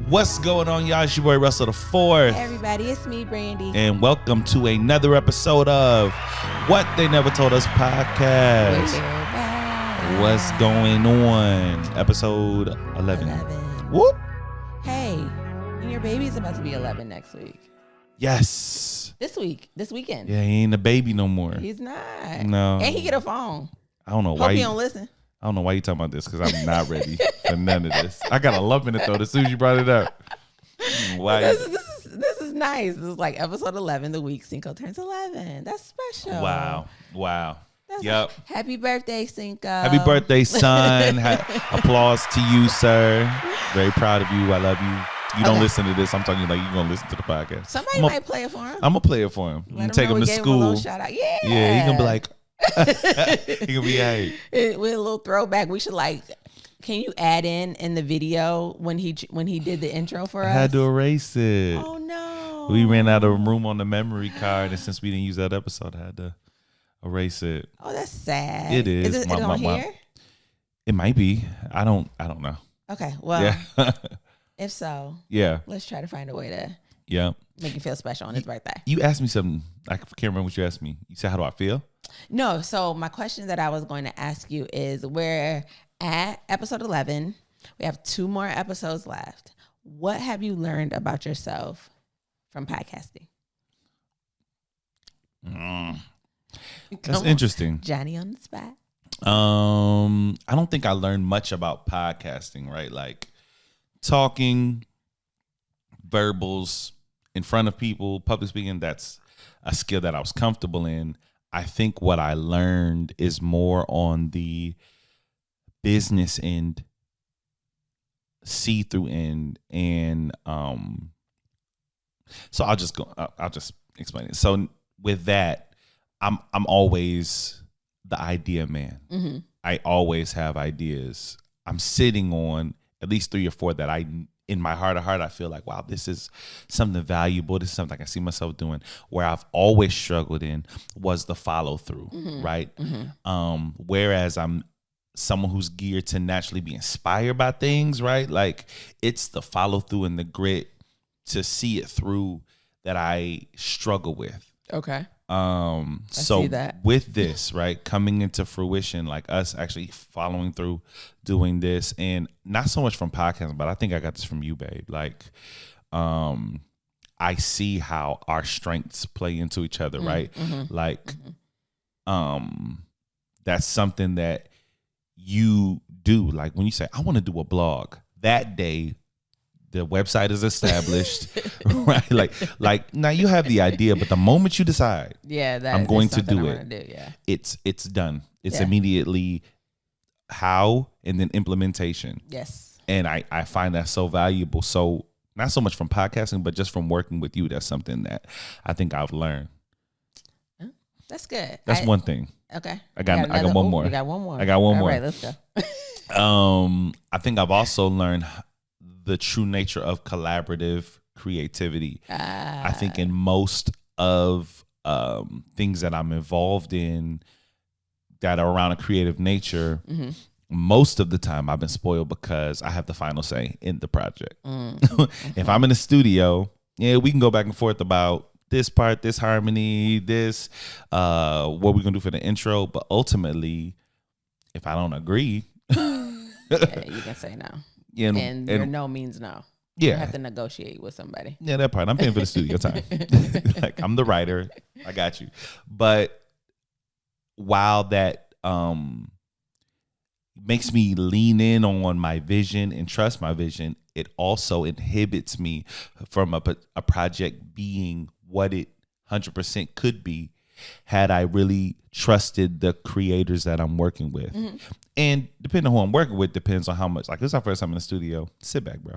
What's going on, y'all? It's your boy Russell the Fourth. Hey everybody, it's me, Brandy. And welcome to another episode of What They Never Told Us podcast. What's going on? Episode 11. Whoop. Hey, and your baby's about to be 11 next week. Yes. This weekend. Yeah, he ain't a baby no more. He's not. No. And he get a phone. I don't know why. Hope he don't listen. I don't know why you talking about this because I'm not ready for none of this. I got a love in it though as soon as you brought it up. Why? This is nice. This is like episode 11, the week Cinco turns 11. That's special. Wow. Yep. Happy birthday, Cinco. Happy birthday, son. Applause to you, sir. Very proud of you. I love you. You don't listen to this. I'm talking like you're going to listen to the podcast. Somebody might play it for him. I'm going to play it for him. I'm going to take him to school. Him a little shout out. Yeah. Yeah, he's going to be like, he gonna be hey. With a little throwback. We should can you add in the video when he did the intro for us? I had to erase it. Oh no. We ran out of room on the memory card, and since we didn't use that episode, I had to erase it. Oh, that's sad. It is. Is it on here? It might be. I don't know. Okay. Well, yeah. If so, yeah. Let's try to find a way to make you feel special on his birthday. You asked me something. I can't remember what you asked me. You said, how do I feel? No. So my question that I was going to ask you is, we're at episode 11. We have 2 more episodes left. What have you learned about yourself from podcasting? That's interesting. Johnny on the spot. I don't think I learned much about podcasting, right? Like talking, verbals in front of people, public speaking, that's a skill that I was comfortable in. I think what I learned is more on the business end, see-through end, and so I'll just explain it. So with that, I'm always the idea man. Mm-hmm. I always have ideas. I'm sitting on at least 3 or 4 that in my heart of heart, I feel like, wow, this is something valuable. This is something I can see myself doing. Where I've always struggled in was the follow through, right? Mm-hmm. Whereas I'm someone who's geared to naturally be inspired by things, right? Like it's the follow through and the grit to see it through that I struggle with. Okay. So with this, right, coming into fruition, like us actually following through doing this, and not so much from podcasting, but I think I got this from you, babe. Like, I see how our strengths play into each other, right? Mm-hmm. Like, that's something that you do. Like when you say, I want to do a blog, that day, the website is established, right? Like now you have the idea, but the moment you decide, I'm going to do it, it's done. It's immediately how and then implementation. Yes. And I find that so valuable. So not so much from podcasting, but just from working with you, that's something that I think I've learned. That's good. That's one thing. Okay. I got one more. You got one more. I got one more. more. All right, let's go. I think I've also learned the true nature of collaborative creativity. I think in most of things that I'm involved in that are around a creative nature, most of the time I've been spoiled because I have the final say in the project. If I'm in the studio, we can go back and forth about this part, this harmony, this, what we're going to do for the intro. But ultimately, if I don't agree, you can say no. And your no means no. Yeah. You have to negotiate with somebody. Yeah, that part. I'm paying for the studio time. Like I'm the writer. I got you. But while that makes me lean in on my vision and trust my vision, it also inhibits me from a project being what it 100% could be had I really trusted the creators that I'm working with. Mm-hmm. And depending on who I'm working with, depends on how much. Like, this is our first time in the studio. Sit back, bro.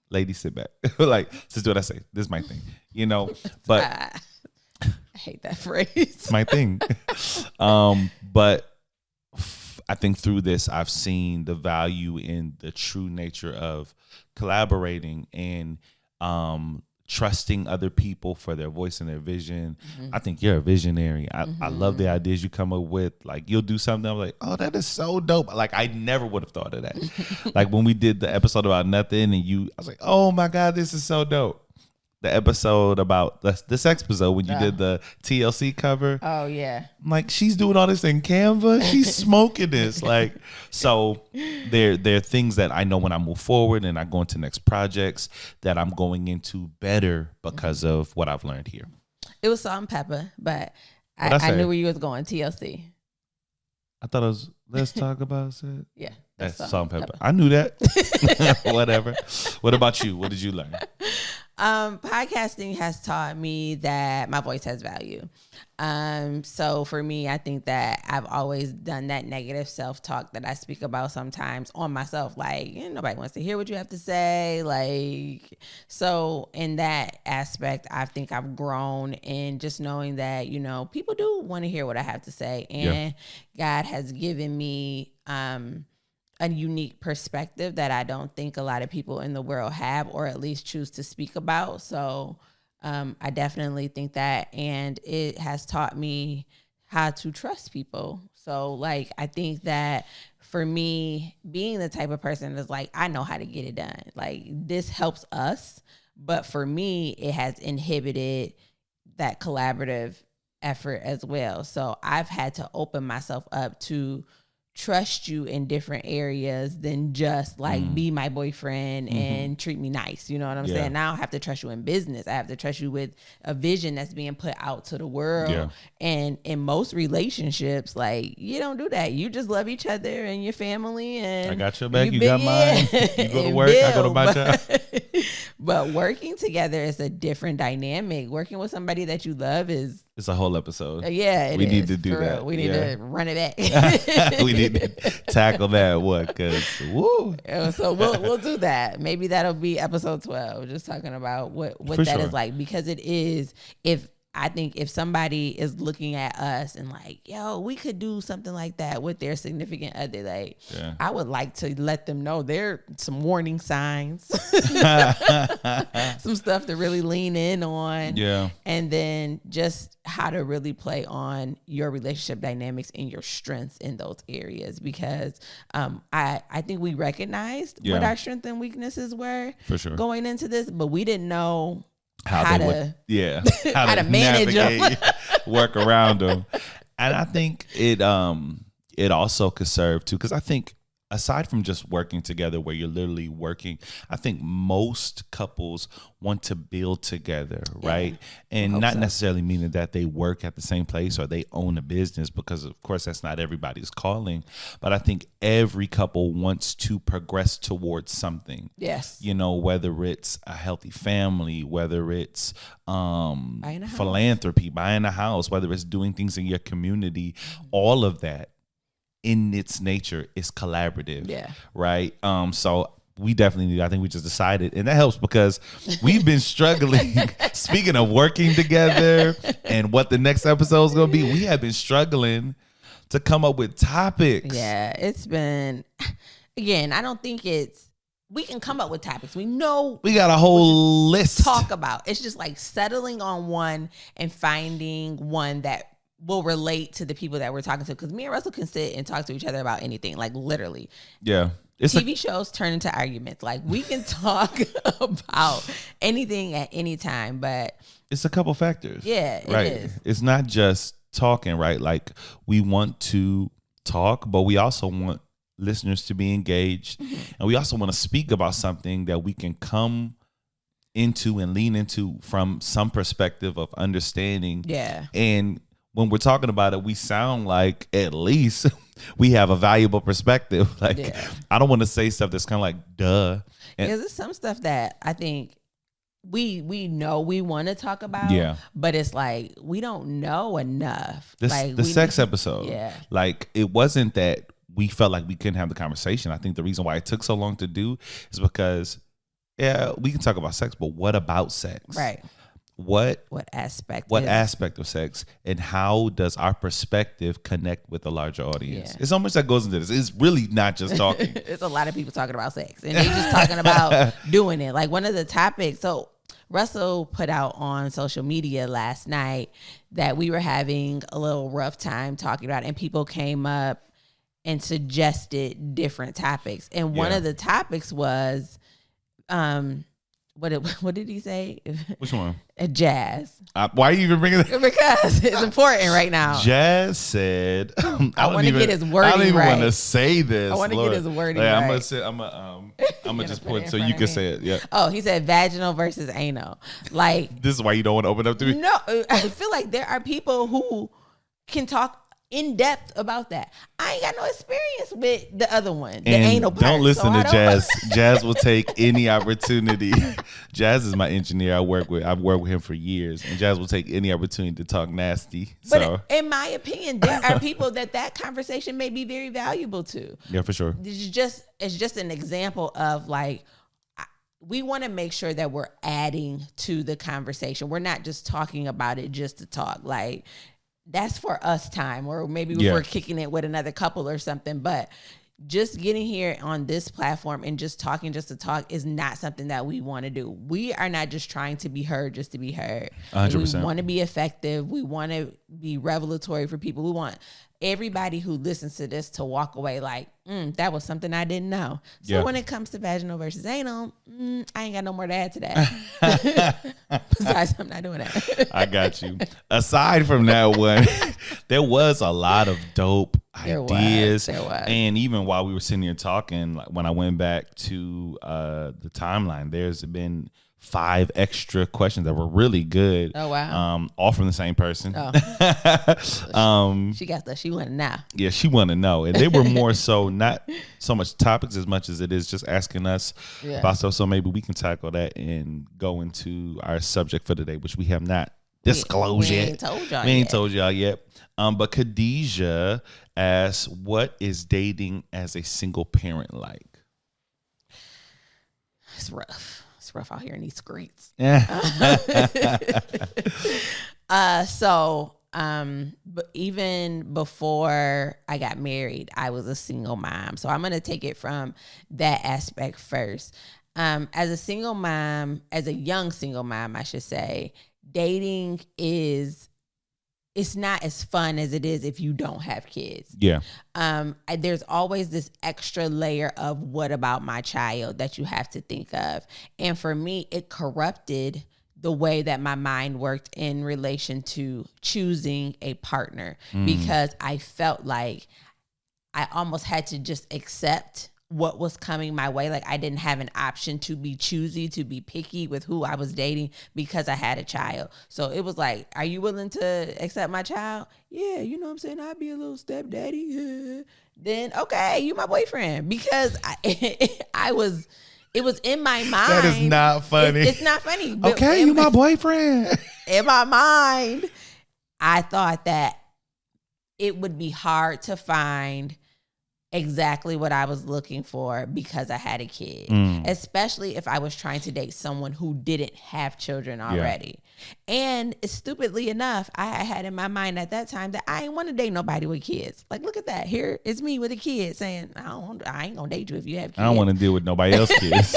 Lady, sit back. Like, just do what I say. This is my thing, But I hate that phrase. It's my thing. But I think through this, I've seen the value in the true nature of collaborating and trusting other people for their voice and their vision. I think you're a visionary. I love the ideas you come up with. Like, you'll do something, I'm like, oh, that is so dope. Like, I never would have thought of that. Like, when we did the episode about nothing, and I was like, oh my God, this is so dope. The episode about this episode when you did the TLC cover. Oh yeah. I'm like, she's doing all this in Canva. She's smoking this. Like, so there are things that I know when I move forward and I go into next projects that I'm going into better because of what I've learned here. It was salt and pepper, but I knew where you was going. TLC. I thought it was let's talk about it. Yeah. That's salt and pepper. I knew that. Whatever. What about you? What did you learn? Podcasting has taught me that my voice has value. So for me, I think that I've always done that negative self-talk that I speak about sometimes on myself. Like, nobody wants to hear what you have to say. Like, so in that aspect, I think I've grown in just knowing that, people do want to hear what I have to say. And God has given me, a unique perspective that I don't think a lot of people in the world have, or at least choose to speak about. So I definitely think that, and it has taught me how to trust people. So like, I think that for me, being the type of person that's like, I know how to get it done. Like, this helps us, but for me, it has inhibited that collaborative effort as well. So I've had to open myself up to trust you in different areas than just like be my boyfriend and treat me nice. You know what I'm saying? Now I have to trust you in business. I have to trust you with a vision that's being put out to the world. Yeah. And in most relationships, like, you don't do that. You just love each other and your family. And I got your back. You got mine. You go to work. I go to my job. But working together is a different dynamic. Working with somebody that you love it's a whole episode. Yeah, we need to do that. We need to run it back. We need to tackle that. Because woo. So we'll do that. Maybe that'll be episode 12. Just talking about what that is like, because it is. I think if somebody is looking at us and like, yo, we could do something like that with their significant other, like, I would like to let them know there are some warning signs, some stuff to really lean in on. Yeah. And then just how to really play on your relationship dynamics and your strengths in those areas. Because I think we recognized what our strengths and weaknesses were for sure going into this, but we didn't know how to manage them, work around them. And I think it also could serve too, because I think aside from just working together where you're literally working, I think most couples want to build together, right? And not necessarily meaning that they work at the same place or they own a business, because of course that's not everybody's calling. But I think every couple wants to progress towards something. Yes. Whether it's a healthy family, whether it's philanthropy, buying a house, whether it's doing things in your community, all of that in its nature is collaborative. Yeah. Right. So we definitely I think we just decided, and that helps because we've been struggling. Speaking of working together and what the next episode is going to be, we have been struggling to come up with topics. Yeah. It's been, again, I don't think we can come up with topics. We know we got a whole list to talk about. It's just like settling on one and finding one that will relate to the people that we're talking to. Because me and Russell can sit and talk to each other about anything, like literally. Yeah. TV shows turn into arguments. Like, we can talk about anything at any time, but it's a couple factors. Yeah, right. It is. It's not just talking, right? Like, we want to talk, but we also want listeners to be engaged. And we also want to speak about something that we can come into and lean into from some perspective of understanding. Yeah. And when we're talking about it, we sound like at least we have a valuable perspective. Like, I don't want to say stuff that's kind of like, duh. And because there's some stuff that I think we know we want to talk about, but it's like, we don't know enough. The sex episode, like, it wasn't that we felt like we couldn't have the conversation. I think the reason why it took so long to do is because, we can talk about sex, but what about sex? Right. What aspect of sex, and how does our perspective connect with a larger audience? It's so much that goes into this. It's really not just talking. It's a lot of people talking about sex, and they just talking about doing it. Like, one of the topics. So Russell put out on social media last night that we were having a little rough time talking about it, and people came up and suggested different topics. And one of the topics was, what did he say? Which one? Jazz. Why are you even bringing that? Because it's important right now. Jazz said, I want to get his wording right. I don't even want to say this. I want to get his wording right. I'm gonna just put it so you can say it. Yeah. Oh, he said vaginal versus anal. Like, this is why you don't want to open up to me? No, I feel like there are people who can talk in depth about that. I ain't got no experience with the other one, the anal part. Don't listen to Jazz. Jazz will take any opportunity. Jazz is my engineer. I've worked with him for years, and Jazz will take any opportunity to talk nasty. But in my opinion, there are people that conversation may be very valuable to. Yeah, for sure. It's just an example of like, we want to make sure that we're adding to the conversation. We're not just talking about it just to talk. Like, that's for us time, or maybe we're kicking it with another couple or something. But just getting here on this platform and just talking just to talk is not something that we want to do. We are not just trying to be heard just to be heard. 100%. We want to be effective. We want to be revelatory for people. We want everybody who listens to this to walk away like, that was something I didn't know. So when it comes to vaginal versus anal, I ain't got no more to add to that. Besides, I'm not doing that. I got you. Aside from that one, there was a lot of dope ideas. There was. And even while we were sitting here talking, like when I went back to the timeline, there's been 5 extra questions that were really good. Oh, wow. All from the same person. Oh. She got stuff she want to know. Yeah, she want to know. And they were more so not so much topics as much as it is just asking us about stuff. So maybe we can tackle that and go into our subject for today, which we have not disclosed yet. We ain't told y'all yet. But Khadijah asks, what is dating as a single parent like? It's rough. It's rough out here in these streets. But even before I got married, I was a single mom. So I'm going to take it from that aspect first. As a single mom, as a young single mom, I should say, dating it's not as fun as it is if you don't have kids. Yeah. There's always this extra layer of what about my child that you have to think of. And for me, it corrupted the way that my mind worked in relation to choosing a partner, because I felt like I almost had to just accept what was coming my way. Like, I didn't have an option to be choosy, to be picky with who I was dating because I had a child. So it was like, are you willing to accept my child? Yeah, you know what I'm saying? I'd be a little stepdaddy. Then, okay, you my boyfriend. Because it was in my mind. That is not funny. It's not funny. Okay, you my boyfriend. In my mind, I thought that it would be hard to find exactly what I was looking for because I had a kid, especially if I was trying to date someone who didn't have children already. Yeah. And stupidly enough, I had in my mind at that time that I didn't want to date nobody with kids. Like, look at that. Here it's me with a kid saying, I ain't gonna date you if you have kids. I don't want to deal with nobody else's kids.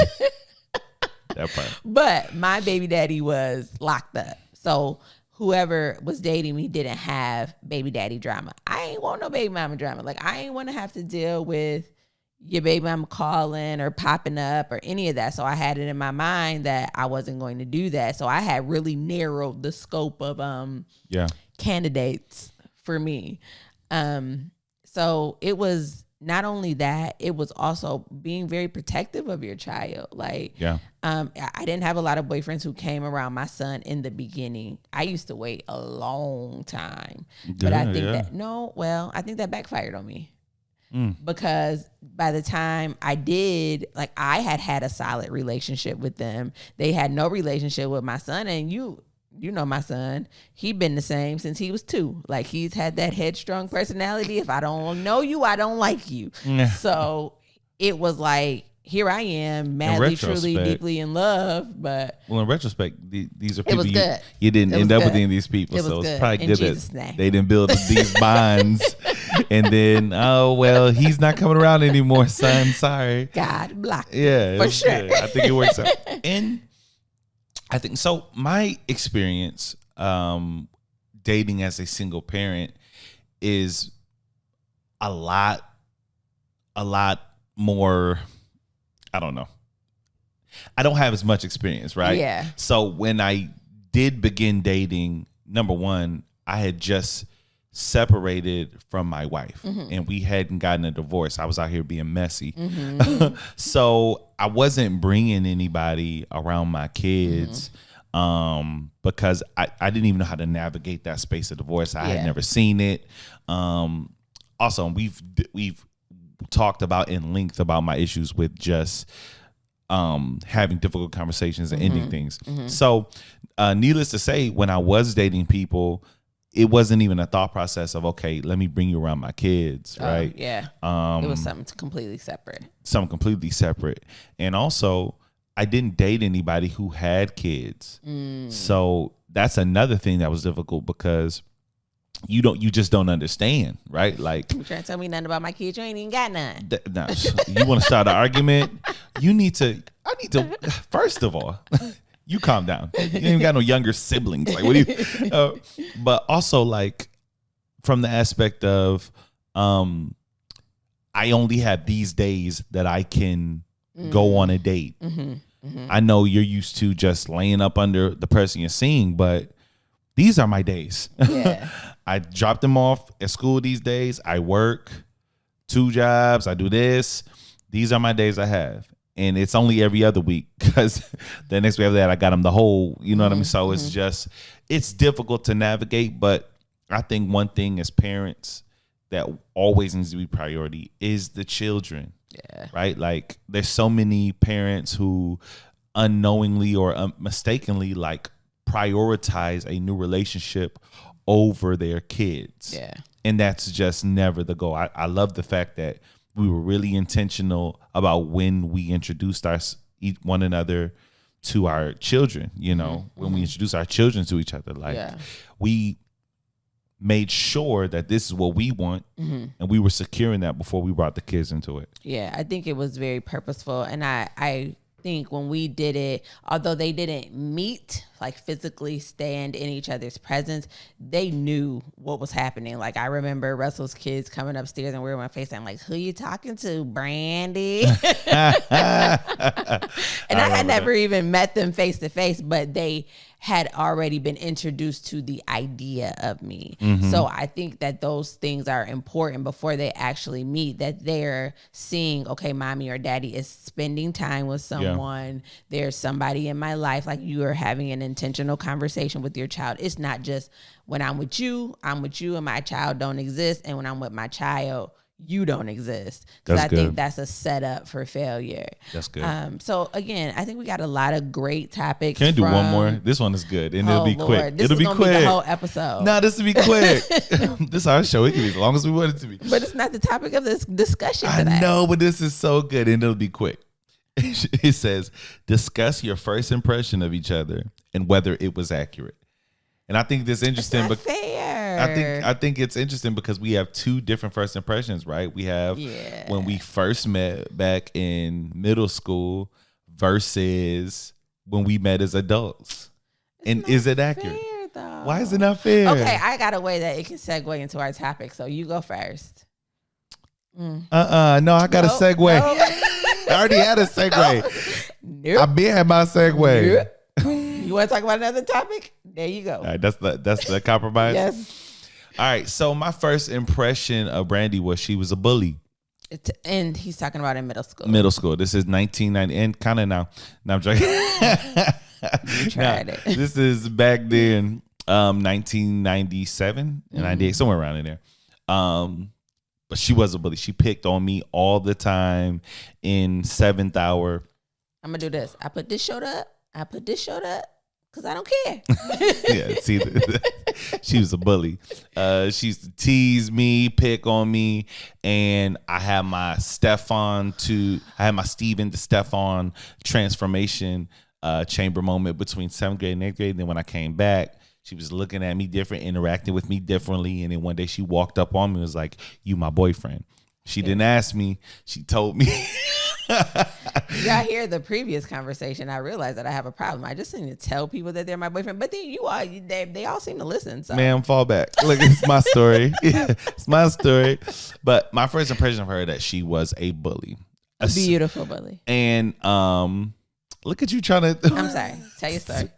That part. But my baby daddy was locked up. So whoever was dating me didn't have baby daddy drama. I ain't want no baby mama drama. Like, I ain't want to have to deal with your baby mama calling or popping up or any of that. So I had it in my mind that I wasn't going to do that. So I had really narrowed the scope of candidates for me. So it was not only that, it was also being very protective of your child. Like, I didn't have a lot of boyfriends who came around my son in the beginning. I used to wait a long time, but I think I think that backfired on me because by the time I did, like, I had a solid relationship with them. They had no relationship with my son, and you know my son, he been the same since he was 2. Like, he's had that headstrong personality. If I don't know you, I don't like you. So it was like, here I am, madly, truly, deeply in love. But in retrospect, these are people you didn't end up with any of these people. So it's probably good that they didn't build these bonds. And then, he's not coming around anymore, son. Sorry. God blocked. Yeah, for sure. Good. I think it works out. And I think so. My experience dating as a single parent is a lot more. I don't know. I don't have as much experience, right? Yeah. So when I did begin dating, number one, I had just separated from my wife, and we hadn't gotten a divorce. I was out here being messy. So I wasn't bringing anybody around my kids because I didn't even know how to navigate that space of divorce. I had never seen it. Also, we've talked about in length about my issues with just having difficult conversations and ending things. So needless to say, when I was dating people, it wasn't even a thought process of, okay, let me bring you around my kids, right? Yeah. It was something completely separate. And also, I didn't date anybody who had kids. So that's another thing that was difficult because you just don't understand, right? Like, You trying to tell me nothing about my kids? You ain't even got none. You want to start an argument? I need to, first of all, you calm down. You ain't even got no younger siblings. Like, what do you, but also like from the aspect of, I only have these days that I can go on a date. I know you're used to just laying up under the person you're seeing, but these are my days. Yeah. I drop them off at school these days. I work 2 jobs. I do this. These are my days I have. And it's only every other week because the next week after that, I got them the whole, you know what I mean? So it's difficult to navigate. But I think one thing as parents that always needs to be priority is the children. Yeah. Right? Like there's so many parents who unknowingly or mistakenly like prioritize a new relationship over their kids. Yeah. And that's just never the goal. I love the fact that we were really intentional about when we introduced one another to our children, you know, when we introduced our children to each other. Like we made sure that this is what we want and we were securing that before we brought the kids into it. Yeah, I think it was very purposeful. And I think when we did it, although they didn't meet, like physically stand in each other's presence, they knew what was happening. Like I remember Russell's kids coming upstairs and we were on FaceTime like, who you talking to, Brandy? And I had never even met them face to face, but they had already been introduced to the idea of me. So I think that those things are important before they actually meet, that they're seeing, okay, mommy or daddy is spending time with someone. There's somebody in my life, like you are having an intentional conversation with your child. It's not just when I'm with you and my child don't exist. And when I'm with my child, you don't exist. Because I think that's a setup for failure. That's good. So again, I think we got a lot of great topics. Can I do one more? This one is good, and it'll be quick. This it'll is be quick. Be the whole episode. No, this will be quick. This is our show. It can be as long as we want it to be. But it's not the topic of this discussion today. I know, but this is so good, and it'll be quick. It says, discuss your first impression of each other and whether it was accurate. And I think this is interesting. It's not fair. I think it's interesting because we have 2 different first impressions, right? We have when we first met back in middle school versus when we met as adults. And is it accurate? Fair, though. Why is it not fair? Okay, I got a way that it can segue into our topic. So you go first. No, I got a segue. I already had a segue. Nope. I been had my segue. Nope. You want to talk about another topic? There you go. All right, that's the compromise. Yes. All right. So my first impression of Brandy was she was a bully. And he's talking about in middle school. Middle school. This is 1990 and kind of now. I'm joking. You tried it. This is back then, 1997 and 98, somewhere around in there. But she was a bully. She picked on me all the time in 7th hour. I'm going to do this. I put this shirt up because I don't care. Yeah, see, she was a bully. She used to tease me, pick on me, and I had my Steven to Stefan transformation chamber moment between 7th grade and 8th grade. And then when I came back, she was looking at me different, interacting with me differently. And then one day she walked up on me and was like, "You my boyfriend." She didn't ask me. She told me. Y'all hear the previous conversation, I realized that I have a problem. I just need to tell people that they're my boyfriend, but then they all seem to listen. So. Ma'am, fall back. Look, it's my story. It's my story. But my first impression of her that she was a bully. A beautiful bully. And look at you trying to I'm sorry. Tell your story.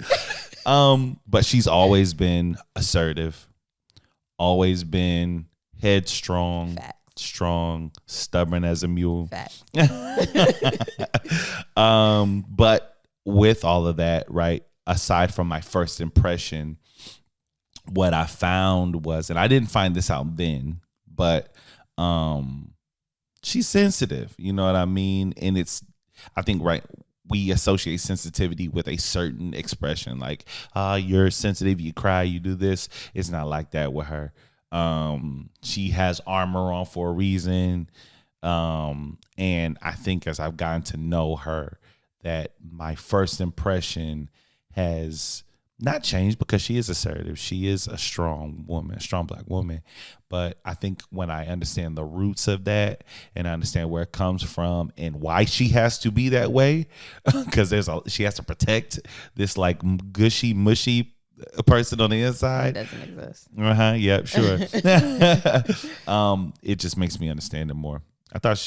But she's always been assertive, always been headstrong. Facts. Strong, stubborn as a mule. Facts. But with all of that, right, aside from my first impression, what I found was, and I didn't find this out then, but she's sensitive, you know what I mean? And I think, right, we associate sensitivity with a certain expression, like, you're sensitive, you cry, you do this. It's not like that with her. She has armor on for a reason. And I think as I've gotten to know her, that my first impression has not changed because she is assertive. She is a strong woman, a strong Black woman. But I think when I understand the roots of that and I understand where it comes from and why she has to be that way, because she has to protect this like gushy, mushy person on the inside. It doesn't exist. Yeah, sure. It just makes me understand it more. I thought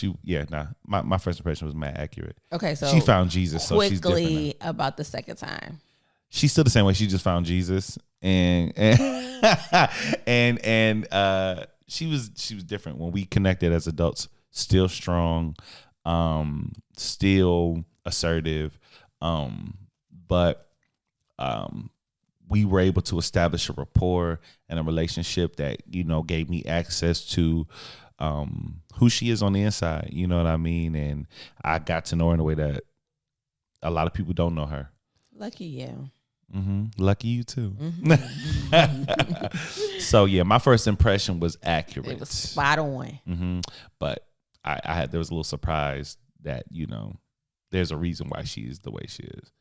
my first impression was mad accurate. Okay, so she found Jesus, so she's different now. Quickly about the second time. She's still the same way. She just found Jesus, and she was different when we connected as adults. Still strong, still assertive, but we were able to establish a rapport and a relationship that, you know, gave me access to who she is on the inside. You know what I mean? And I got to know her in a way that a lot of people don't know her. Lucky you. Mm-hmm. Lucky you too. Mm-hmm. So yeah, my first impression was accurate. It was spot on. Mm-hmm. But there was a little surprise that, you know, there's a reason why she is the way she is.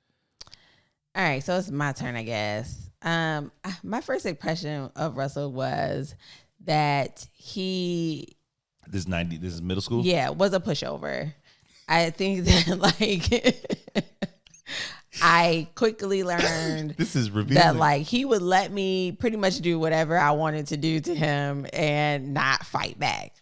All right, so it's my turn, I guess. My first impression of Russell was that he. This is middle school? Yeah, was a pushover. I think that like I quickly learned this is revealing. That like he would let me pretty much do whatever I wanted to do to him and not fight back.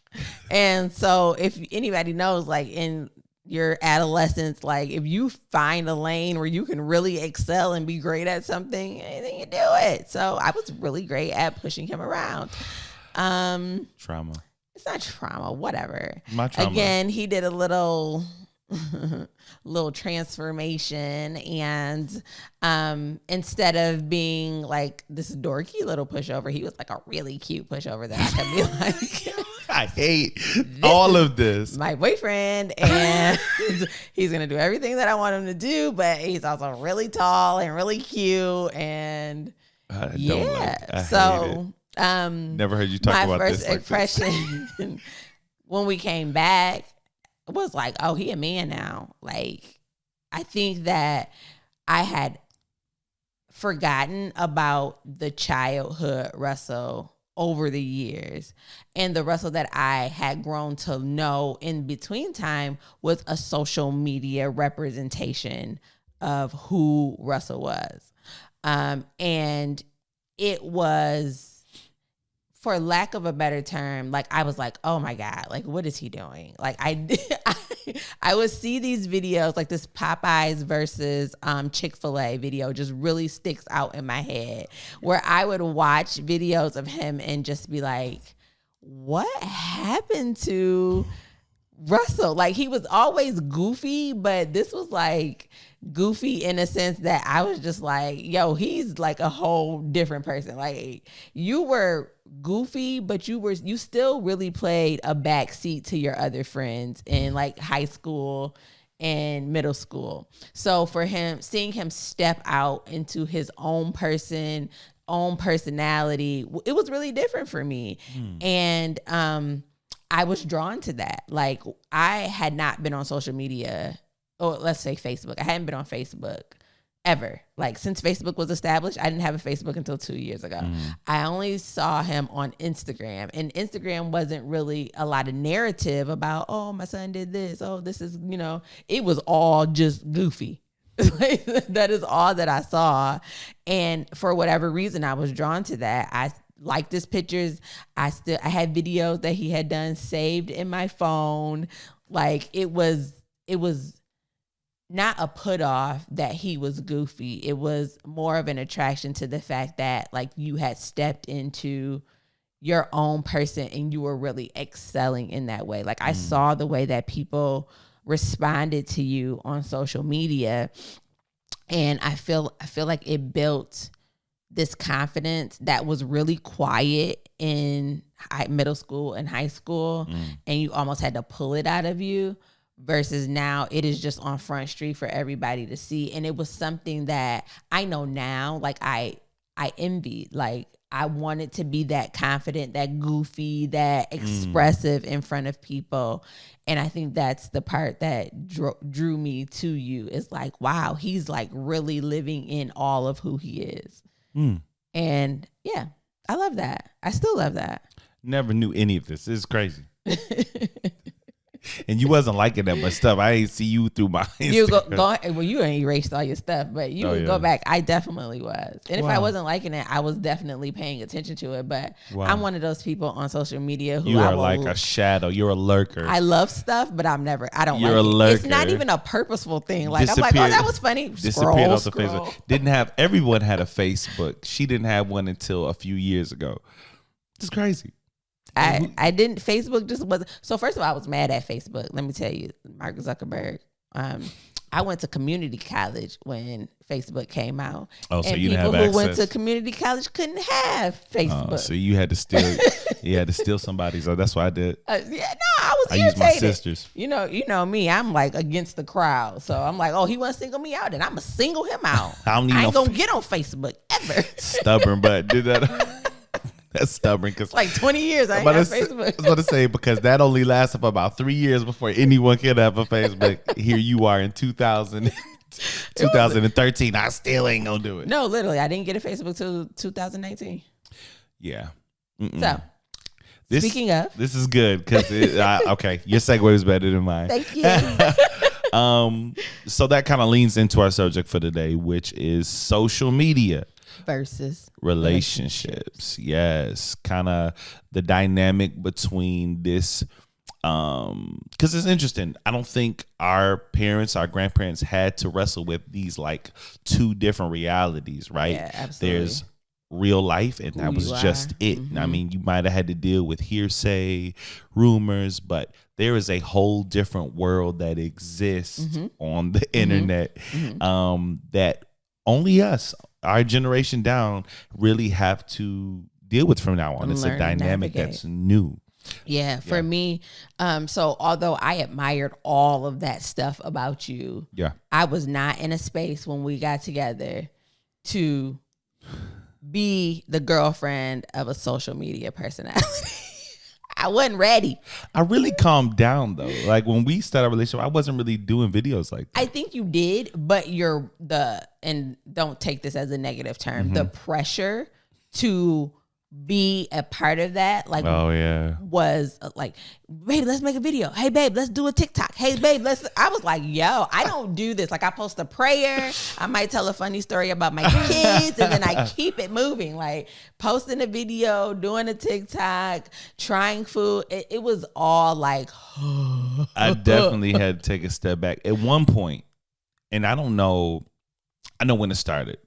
And so if anybody knows, like in your adolescence, like if you find a lane where you can really excel and be great at something, then you do it. So I was really great at pushing him around. Trauma. It's not trauma, whatever. My trauma. Again, he did a little transformation, and instead of being like this dorky little pushover, he was like a really cute pushover that I could be like, I hate all of this. My boyfriend, and he's gonna do everything that I want him to do, but he's also really tall and really cute, and so never heard you talk about this. My first impression when we came back was like, oh, he a man now. Like, I think that I had forgotten about the childhood Russell over the years. And the Russell that I had grown to know in between time was a social media representation of who Russell was. And it was, for lack of a better term, like I was like, oh my God, like what is he doing? Like I would see these videos, like this Popeyes versus Chick-fil-A video just really sticks out in my head, where I would watch videos of him and just be like, what happened to Russell? Like he was always goofy, but this was like goofy in a sense that I was just like, yo, he's like a whole different person. Like you were goofy, but you still really played a backseat to your other friends in like high school and middle school. So for him, seeing him step out into his own personality, it was really different for me. And I was drawn to that. Like I had not been on social media, or let's say Facebook. I hadn't been on Facebook ever. Like since Facebook was established, I didn't have a Facebook until 2 years ago. I only saw him on Instagram, and Instagram wasn't really a lot of narrative about, oh, my son did this. Oh, this is, it was all just goofy. That is all that I saw. And for whatever reason, I was drawn to that. I liked his pictures. I had videos that he had done saved in my phone. Like it was not a put off that he was goofy. It was more of an attraction to the fact that like you had stepped into your own person and you were really excelling in that way. Like I saw the way that people responded to you on social media, and I feel like it built this confidence that was really quiet in middle school and high school, and you almost had to pull it out of you, versus now it is just on Front Street for everybody to see. And it was something that I know now, like I envied. Like I wanted to be that confident, that goofy, that expressive in front of people. And I think that's the part that drew me to you. It's like, wow, he's like really living in all of who he is. And yeah, I love that. I still love that. Never knew any of this. It's crazy. And you wasn't liking that much stuff. I ain't see you through my Instagram. You ain't erased all your stuff, but you would go back. I definitely was. And if I wasn't liking it, I was definitely paying attention to it. But I'm one of those people on social media who you are like a shadow. You're a lurker. I love stuff, but I don't You're like a lurker. It's not even a purposeful thing. Like I'm like, oh, that was funny. Disappeared off the Facebook. Everyone had a Facebook. She didn't have one until a few years ago. It's crazy. I didn't. Facebook just wasn't. So first of all, I was mad at Facebook. Let me tell you, Mark Zuckerberg. I went to community college when Facebook came out. Oh, so and you didn't have people access. Who went to community college couldn't have Facebook. So you had to steal. You had to steal somebody's. So that's what I did. I was irritated. Used my sister's. You know me. I'm like against the crowd. So I'm like, oh, he want to single me out, and I'm gonna single him out. I ain't gonna get on Facebook ever. Stubborn, but did that. That's stubborn because like 20 years I ain't have Facebook. I was going to say because that only lasted for about 3 years before anyone could have a Facebook. Here you are in 2013. I still ain't gonna do it. No, literally, I didn't get a Facebook till 2019. Yeah. So speaking of, this is good because okay, your segue was better than mine. Thank you. So that kind of leans into our subject for today, which is social media versus relationships. Yes, kind of the dynamic between this, because it's interesting. I don't think our grandparents had to wrestle with these like two different realities, right? Yeah, absolutely. There's real life, and that was just it. I mean, you might have had to deal with hearsay, rumors, but there is a whole different world that exists on the internet that only us, our generation down, really have to deal with from now on. It's a dynamic that's new. Yeah, for me, so although I admired all of that stuff about you, I was not in a space when we got together to be the girlfriend of a social media personality. I wasn't ready. I really calmed down though. Like when we started a relationship, I wasn't really doing videos like that. I think you did, but and don't take this as a negative term, the pressure to be a part of that, like, was like, babe, let's make a video. Hey, babe, let's do a TikTok. Hey, babe, I was like, yo, I don't do this. Like, I post a prayer. I might tell a funny story about my kids, and then I keep it moving. Like, posting a video, doing a TikTok, trying food. It was all like, I definitely had to take a step back at one point, and I know when it started.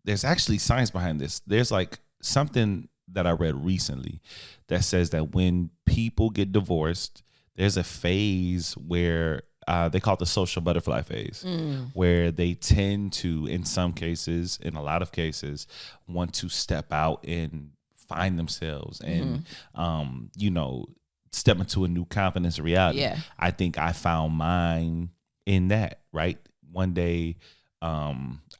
There's actually science behind this. There's like something that I read recently that says that when people get divorced, there's a phase where they call it the social butterfly phase, where they tend to, in some cases, in a lot of cases, want to step out and find themselves and, step into a new confidence and reality. Yeah. I think I found mine in that, right? One day,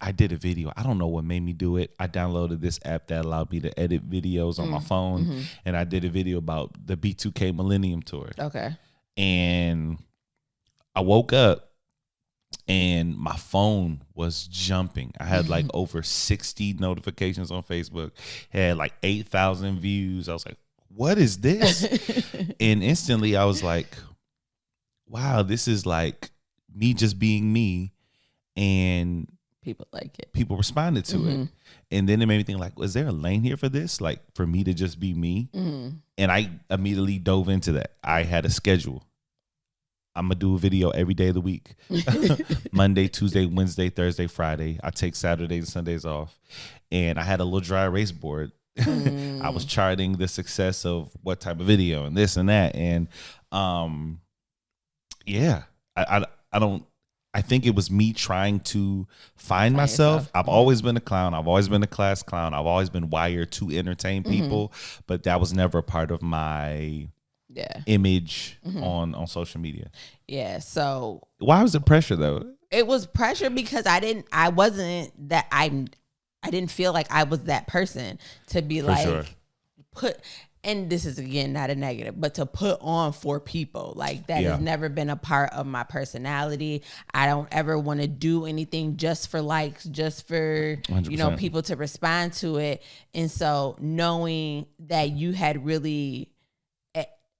I did a video. I don't know what made me do it. I downloaded this app that allowed me to edit videos on my phone. And I did a video about the B2K Millennium Tour. Okay. And I woke up and and my phone was jumping. I had like over 60 notifications on Facebook, had like 8,000 views. I was like, what is this? And instantly I was like, wow, this is like me just being me, and people like it. People responded to it. And then it made me think, like, was there a lane here for this? Like, for me to just be me? And I immediately dove into that. I had a schedule. I'm going to do a video every day of the week. Monday, Tuesday, Wednesday, Thursday, Friday. I take Saturdays and Sundays off. And I had a little dry erase board. I was charting the success of what type of video and this and that. And yeah, I think it was me trying to find myself. I've always been a clown. I've always been a class clown. I've always been wired to entertain people, but that was never part of my image on social media. Yeah. So why was it pressure though? It was pressure because I didn't feel like I was that person to be and this is again not a negative, but to put on for people, like that has never been a part of my personality. I don't ever want to do anything just for likes, just for 100%. People to respond to it. And so knowing that you had really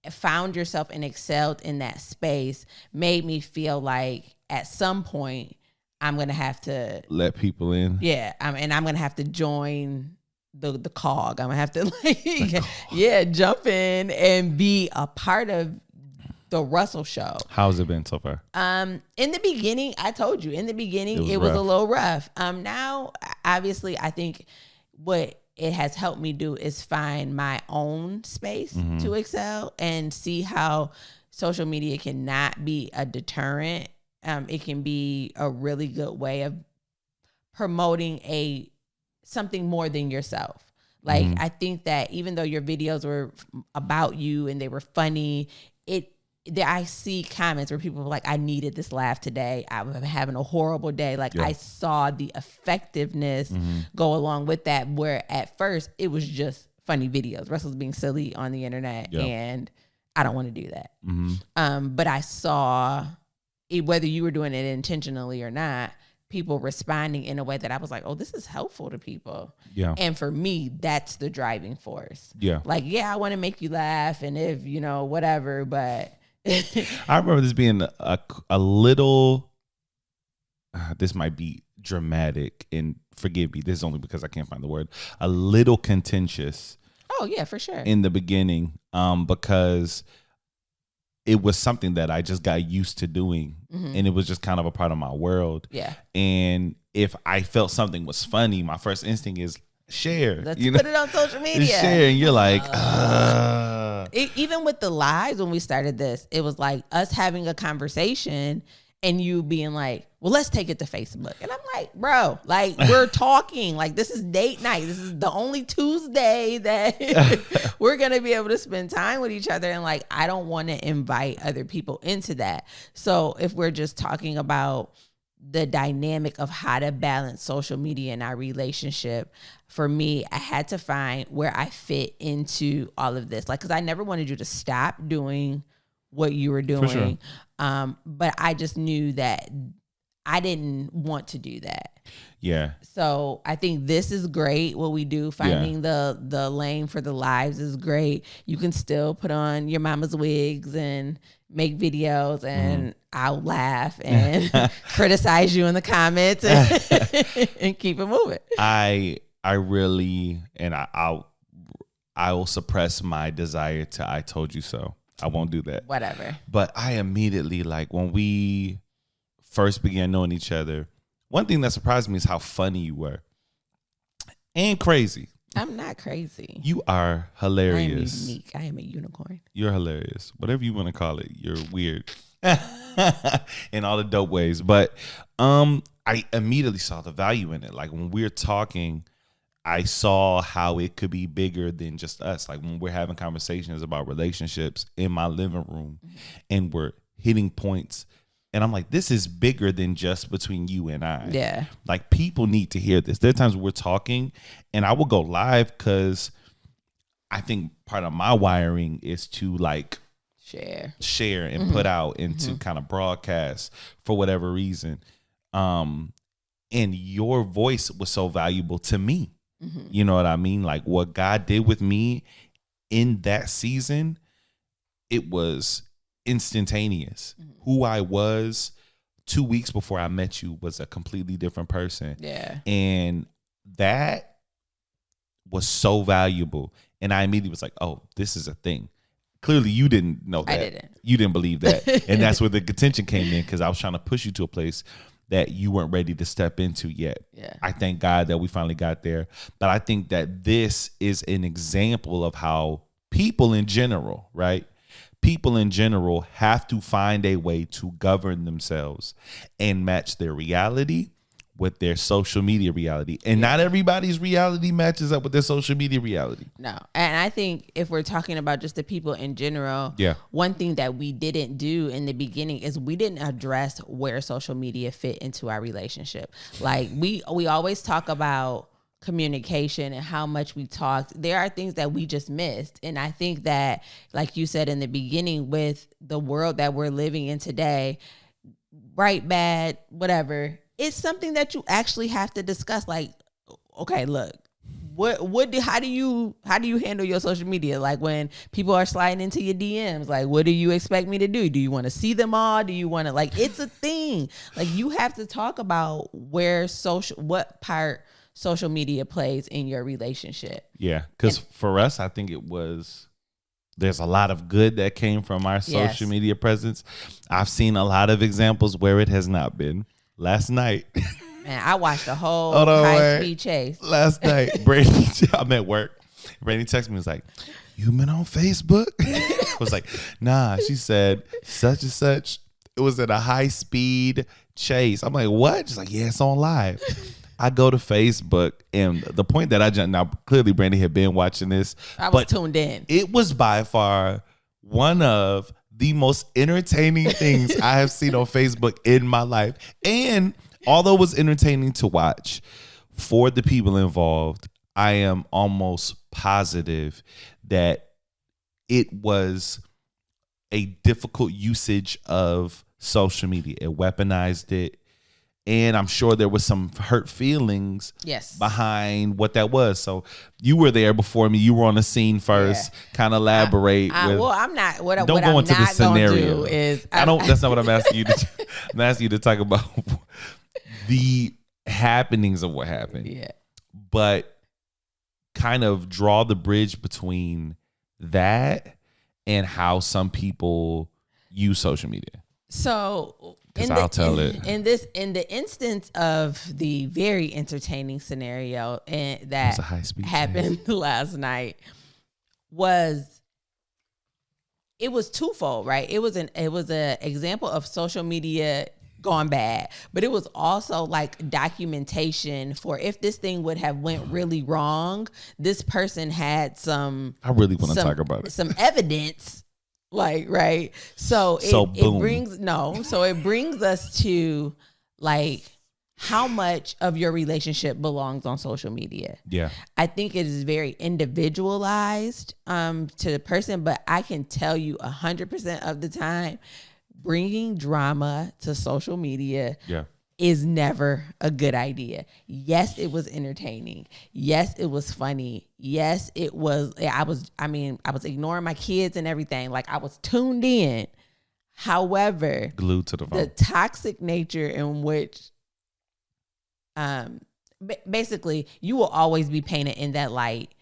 found yourself and excelled in that space made me feel like at some point I'm gonna have to let people in. Yeah, and I'm gonna have to join the cog. I'm gonna have to jump in and be a part of the Russell show. How's it been so far? In the beginning, I told you, it was a little rough. Now, obviously, I think what it has helped me do is find my own space to excel and see how social media cannot be a deterrent. It can be a really good way of promoting something more than yourself. Like, I think that even though your videos were about you and they were funny, I see comments where people were like, I needed this laugh today. I was having a horrible day. Like, I saw the effectiveness go along with that, where at first it was just funny videos. Russell's being silly on the internet, and I don't want to do that. But I saw whether you were doing it intentionally or not, people responding in a way that I was like, oh, this is helpful to people. Yeah. And for me, that's the driving force. Yeah. Like, I want to make you laugh and if, whatever, but. I remember this being a little, this might be dramatic, and forgive me, this is only because I can't find the word, a little contentious. Oh, yeah, for sure. In the beginning, because it was something that I just got used to doing, and it was just kind of a part of my world. Yeah. And if I felt something was funny, my first instinct is share. Let's put it on social media. Share, and you're like, even with the lives when we started this, it was like us having a conversation and you being like, well, let's take it to Facebook. And I'm like, bro, like, we're talking. Like, this is date night. This is the only Tuesday that we're going to be able to spend time with each other. And, like, I don't want to invite other people into that. So if we're just talking about the dynamic of how to balance social media in our relationship, for me, I had to find where I fit into all of this. Like, because I never wanted you to stop doing what you were doing. For sure. But I just knew that I didn't want to do that. Yeah. So I think this is great. What we do, finding the lane for the lives is great. You can still put on your mama's wigs and make videos, and I'll laugh and criticize you in the comments and keep it moving. I really, and I will suppress my desire to I told you so. I won't do that. Whatever. But I immediately, like, when we first began knowing each other, one thing that surprised me is how funny you were. And crazy. I'm not crazy. You are hilarious. I am unique. I am a unicorn. You're hilarious. Whatever you want to call it. You're weird. In all the dope ways. But I immediately saw the value in it. Like, when we're talking, I saw how it could be bigger than just us. Like, when we're having conversations about relationships in my living room and we're hitting points, and I'm like, this is bigger than just between you and I. Yeah. Like, people need to hear this. There are times we're talking and I will go live because I think part of my wiring is to, like, share and put out and to kind of broadcast for whatever reason. And your voice was so valuable to me. You know what I mean? Like what God did with me in that season, it was instantaneous. Who I was 2 weeks before I met you was a completely different person. Yeah. And that was so valuable. And I immediately was like, oh, this is a thing. Clearly you didn't know that. I didn't. You didn't believe that. And that's where the contention came in, because I was trying to push you to a place that you weren't ready to step into yet. Yeah. I thank God that we finally got there. But I think that this is an example of how people in general, right? People in general have to find a way to govern themselves and match their reality with their social media reality. And not everybody's reality matches up with their social media reality. No. And I think if we're talking about just the people in general, one thing that we didn't do in the beginning is we didn't address where social media fit into our relationship. Like we always talk about communication and how much we talked. There are things that we just missed. And I think that, like you said in the beginning, with the world that we're living in today, right, bad, whatever, it's something that you actually have to discuss. Like, okay, look, how do you handle your social media? Like when people are sliding into your DMs, like, what do you expect me to do? Do you want to see them all? Do you want to, like, it's a thing. Like you have to talk about what part social media plays in your relationship. Yeah, because for us, I think there's a lot of good that came from our social media presence. I've seen a lot of examples where it has not been. Last night, man, I watched the whole high-speed chase. Last night, Brady, I'm at work. Brady texted me, was like, you been on Facebook? I was like, nah. She said, such and such. It was at a high-speed chase. I'm like, what? She's like, yeah, it's on live. I go to Facebook, and the point that I jumped, now clearly Brandy had been watching this. I was tuned in. It was by far one of the most entertaining things I have seen on Facebook in my life. And although it was entertaining to watch, for the people involved, I am almost positive that it was a difficult usage of social media. It weaponized it. And I'm sure there was some hurt feelings behind what that was. So you were there before me. You were on the scene first. Kind of elaborate. Well, I'm not. Don't go I'm into not the scenario. Do is That's not what I'm asking you to. I'm asking you to talk about the happenings of what happened. Yeah. But kind of draw the bridge between that and how some people use social media. So. I'll tell it. In the instance of the very entertaining scenario that happened last night, it was twofold, right? It was an example of social media gone bad, but it was also like documentation for if this thing would have went really wrong, this person had some. I really want to talk about it. Some evidence. Like, right. So it brings us to like how much of your relationship belongs on social media. Yeah. I think it is very individualized to the person, but I can tell you 100% of the time, bringing drama to social media is never a good idea. Yes, it was entertaining. Yes, it was funny. Yes, it was. I was ignoring my kids and everything. Like I was tuned in. However, glued to the phone. The toxic nature in which, basically, you will always be painted in that light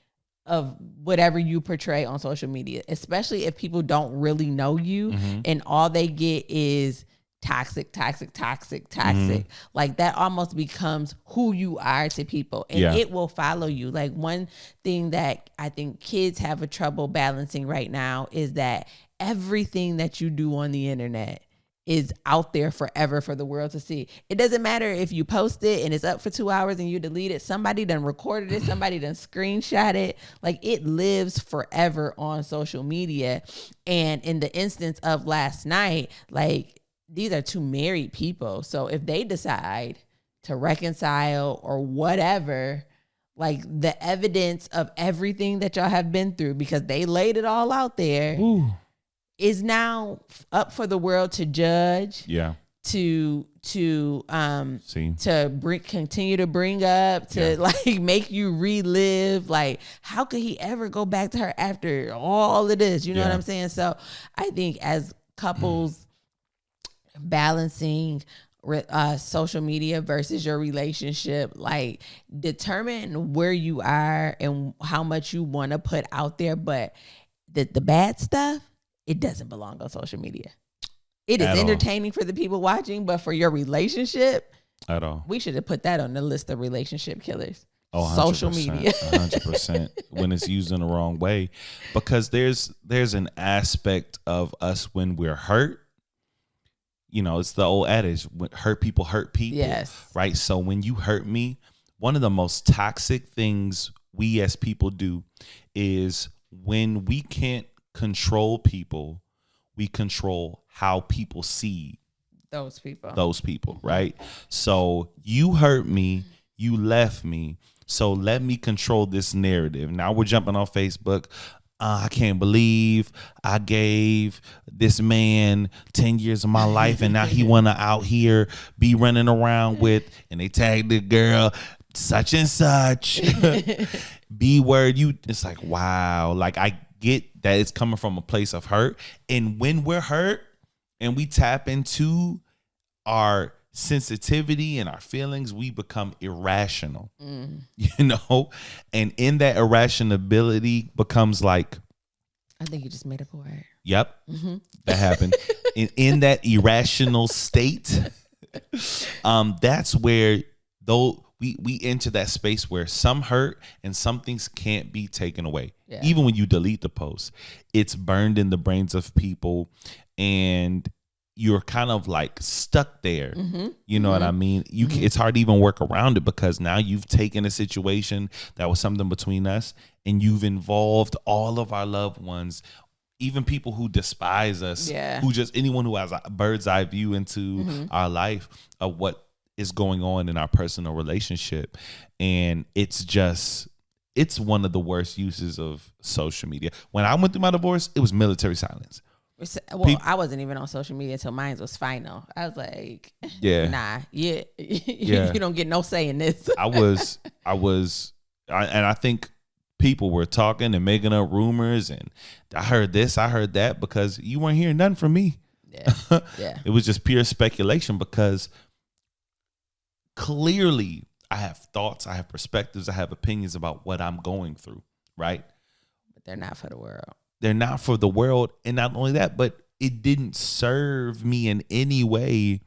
of whatever you portray on social media, especially if people don't really know you and all they get is toxic. Like that almost becomes who you are to people, and it will follow you. Like one thing that I think kids have a trouble balancing right now is that everything that you do on the internet is out there forever for the world to see. It doesn't matter if you post it and it's up for 2 hours and you delete it. Somebody done recorded it. Somebody done screenshot it. Like it lives forever on social media. And in the instance of last night, like these are two married people. So if they decide to reconcile or whatever, like the evidence of everything that y'all have been through, because they laid it all out there, is now up for the world to judge, to to continue to bring up, to like make you relive. Like, how could he ever go back to her after all of this? You know what I'm saying? So I think as couples balancing social media versus your relationship, like determine where you are and how much you want to put out there. But the bad stuff, it doesn't belong on social media. It is entertaining for the people watching, but for your relationship, at all, we should have put that on the list of relationship killers. Oh, 100%, social media, 100% when it's used in the wrong way, because there's an aspect of us when we're hurt. You know, it's the old adage: hurt people hurt people. Yes. Right. So when you hurt me, one of the most toxic things we as people do is when we can't control people, we control how people see those people. Right. So you hurt me, you left me. So let me control this narrative. Now we're jumping on Facebook. I can't believe I gave this man 10 years of my life and now he want to out here be running around with, and they tagged the girl such and such. B word. It's like, wow. Like, I get that it's coming from a place of hurt. And when we're hurt and we tap into our sensitivity and our feelings, we become irrational, you know, and in that irrationality becomes like, I think you just made up a word. Yep. That happened. in that irrational state, that's where though we enter that space where some hurt and some things can't be taken away. Yeah. Even when you delete the post, it's burned in the brains of people and you're kind of like stuck there. You know what I mean? It's hard to even work around it because now you've taken a situation that was something between us and you've involved all of our loved ones, even people who despise us, who just anyone who has a bird's eye view into our life of what is going on in our personal relationship. And it's one of the worst uses of social media. When I went through my divorce, it was military silence. Well, I wasn't even on social media until mine was final. I was like, nah, you don't get no say in this. I think people were talking and making up rumors and I heard this, I heard that, because you weren't hearing nothing from me. Yeah. It was just pure speculation because clearly I have thoughts, I have perspectives, I have opinions about what I'm going through, right? But they're not for the world. They're not for the world. And not only that, but it didn't serve me in any way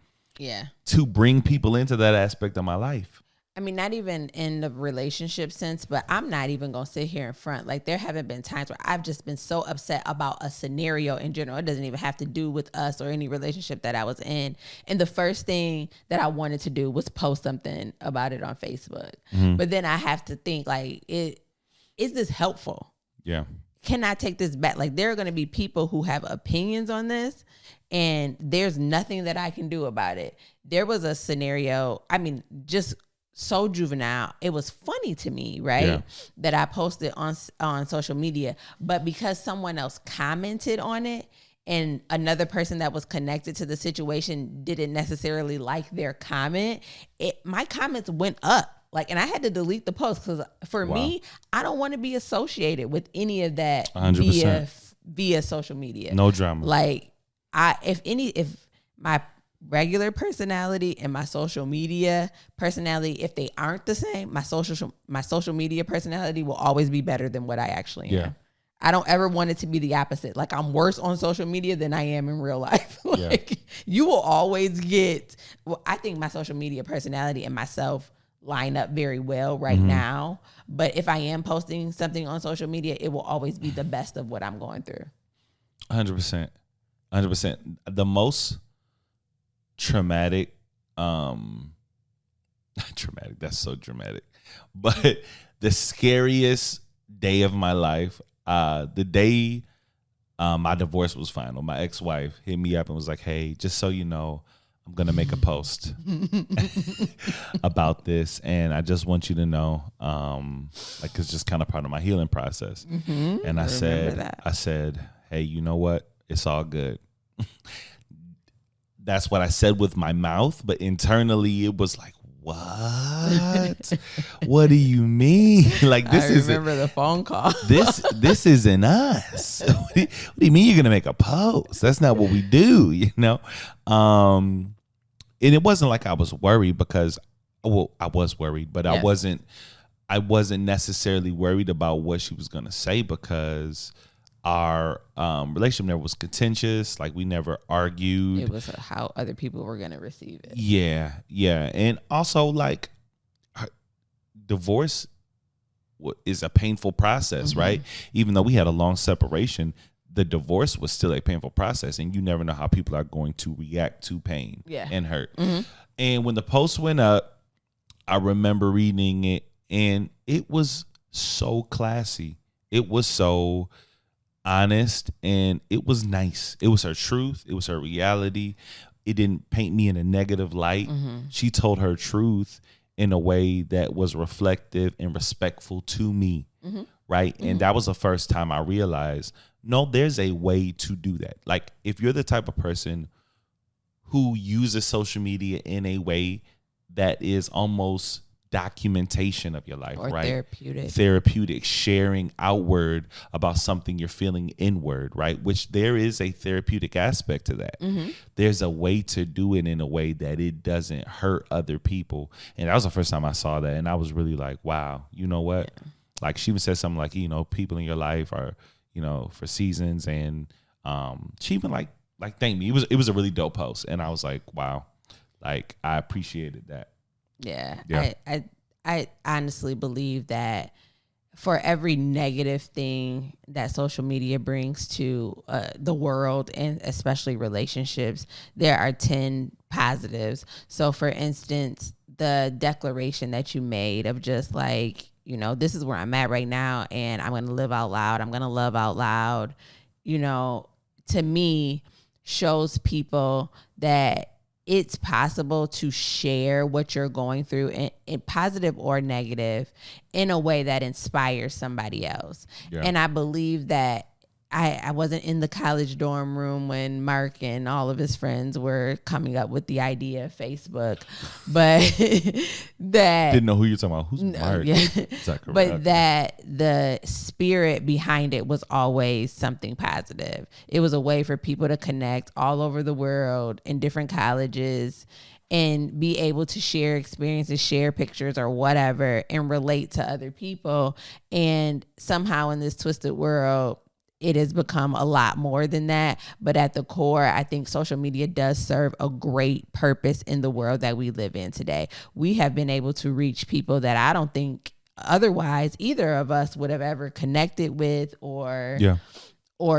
to bring people into that aspect of my life. I mean, not even in the relationship sense, but I'm not even going to sit here in front. Like, there haven't been times where I've just been so upset about a scenario in general. It doesn't even have to do with us or any relationship that I was in. And the first thing that I wanted to do was post something about it on Facebook. But then I have to think, like, is this helpful? Yeah. Can I take this back? Like, there are going to be people who have opinions on this and there's nothing that I can do about it. There was a scenario, I mean, just so juvenile. It was funny to me, right? That I posted on social media, but because someone else commented on it and another person that was connected to the situation didn't necessarily like their comment, my comments went up. Like, and I had to delete the post because for me, I don't want to be associated with any of that 100%. via social media. No drama. Like, if my regular personality and my social media personality, if they aren't the same, my social media personality will always be better than what I actually am. Yeah. I don't ever want it to be the opposite. Like, I'm worse on social media than I am in real life. You will always get, I think my social media personality and myself line up very well right now. But if I am posting something on social media, it will always be the best of what I'm going through. 100%. 100%. The most traumatic, traumatic, that's so dramatic, but the scariest day of my life, the day my divorce was final, my ex-wife hit me up and was like, hey, just so you know, I'm going to make a post about this. And I just want you to know, like, it's just kind of part of my healing process. And I said, hey, you know what? It's all good. that's what I said with my mouth, but internally it was like, what? What do you mean? Like, this is remember the phone call. this isn't us. What do you mean you're gonna make a post? That's not what we do, you know. And it wasn't like I was worried because, well, I was worried, but I wasn't necessarily worried about what she was gonna say because our relationship never was contentious. Like, we never argued. It was how other people were going to receive it. Yeah. And also, like, divorce is a painful process, right? Even though we had a long separation, the divorce was still a painful process, and you never know how people are going to react to pain and hurt. And when the post went up, I remember reading it, and it was so classy. It was so honest, and it was nice. It was her truth. It was her reality. It didn't paint me in a negative light. She told her truth in a way that was reflective and respectful to me, right? And that was the first time I realized, no, there's a way to do that. Like, if you're the type of person who uses social media in a way that is almost documentation of your life, or right? Therapeutic, sharing outward about something you're feeling inward, right? Which there is a therapeutic aspect to that. There's a way to do it in a way that it doesn't hurt other people. And that was the first time I saw that. And I was really like, wow, you know what? Like, she even said something like, you know, people in your life are, you know, for seasons. And she even like thanked me. It was a really dope post. And I was like, wow, like, I appreciated that. Yeah. I honestly believe that for every negative thing that social media brings to the world, and especially relationships, there are 10 positives. So, for instance, the declaration that you made of just like, you know, this is where I'm at right now, and I'm going to live out loud. I'm going to love out loud, you know, to me shows people that it's possible to share what you're going through in positive or negative in a way that inspires somebody else. And I believe that I wasn't in the college dorm room when Mark and all of his friends were coming up with the idea of Facebook, but that didn't know who you're talking about. Who's Mark? But that the spirit behind it was always something positive. It was a way for people to connect all over the world in different colleges and be able to share experiences, share pictures or whatever, and relate to other people. And somehow in this twisted world, it has become a lot more than that. But at the core, I think social media does serve a great purpose in the world that we live in today. We have been able to reach people that I don't think otherwise either of us would have ever connected with or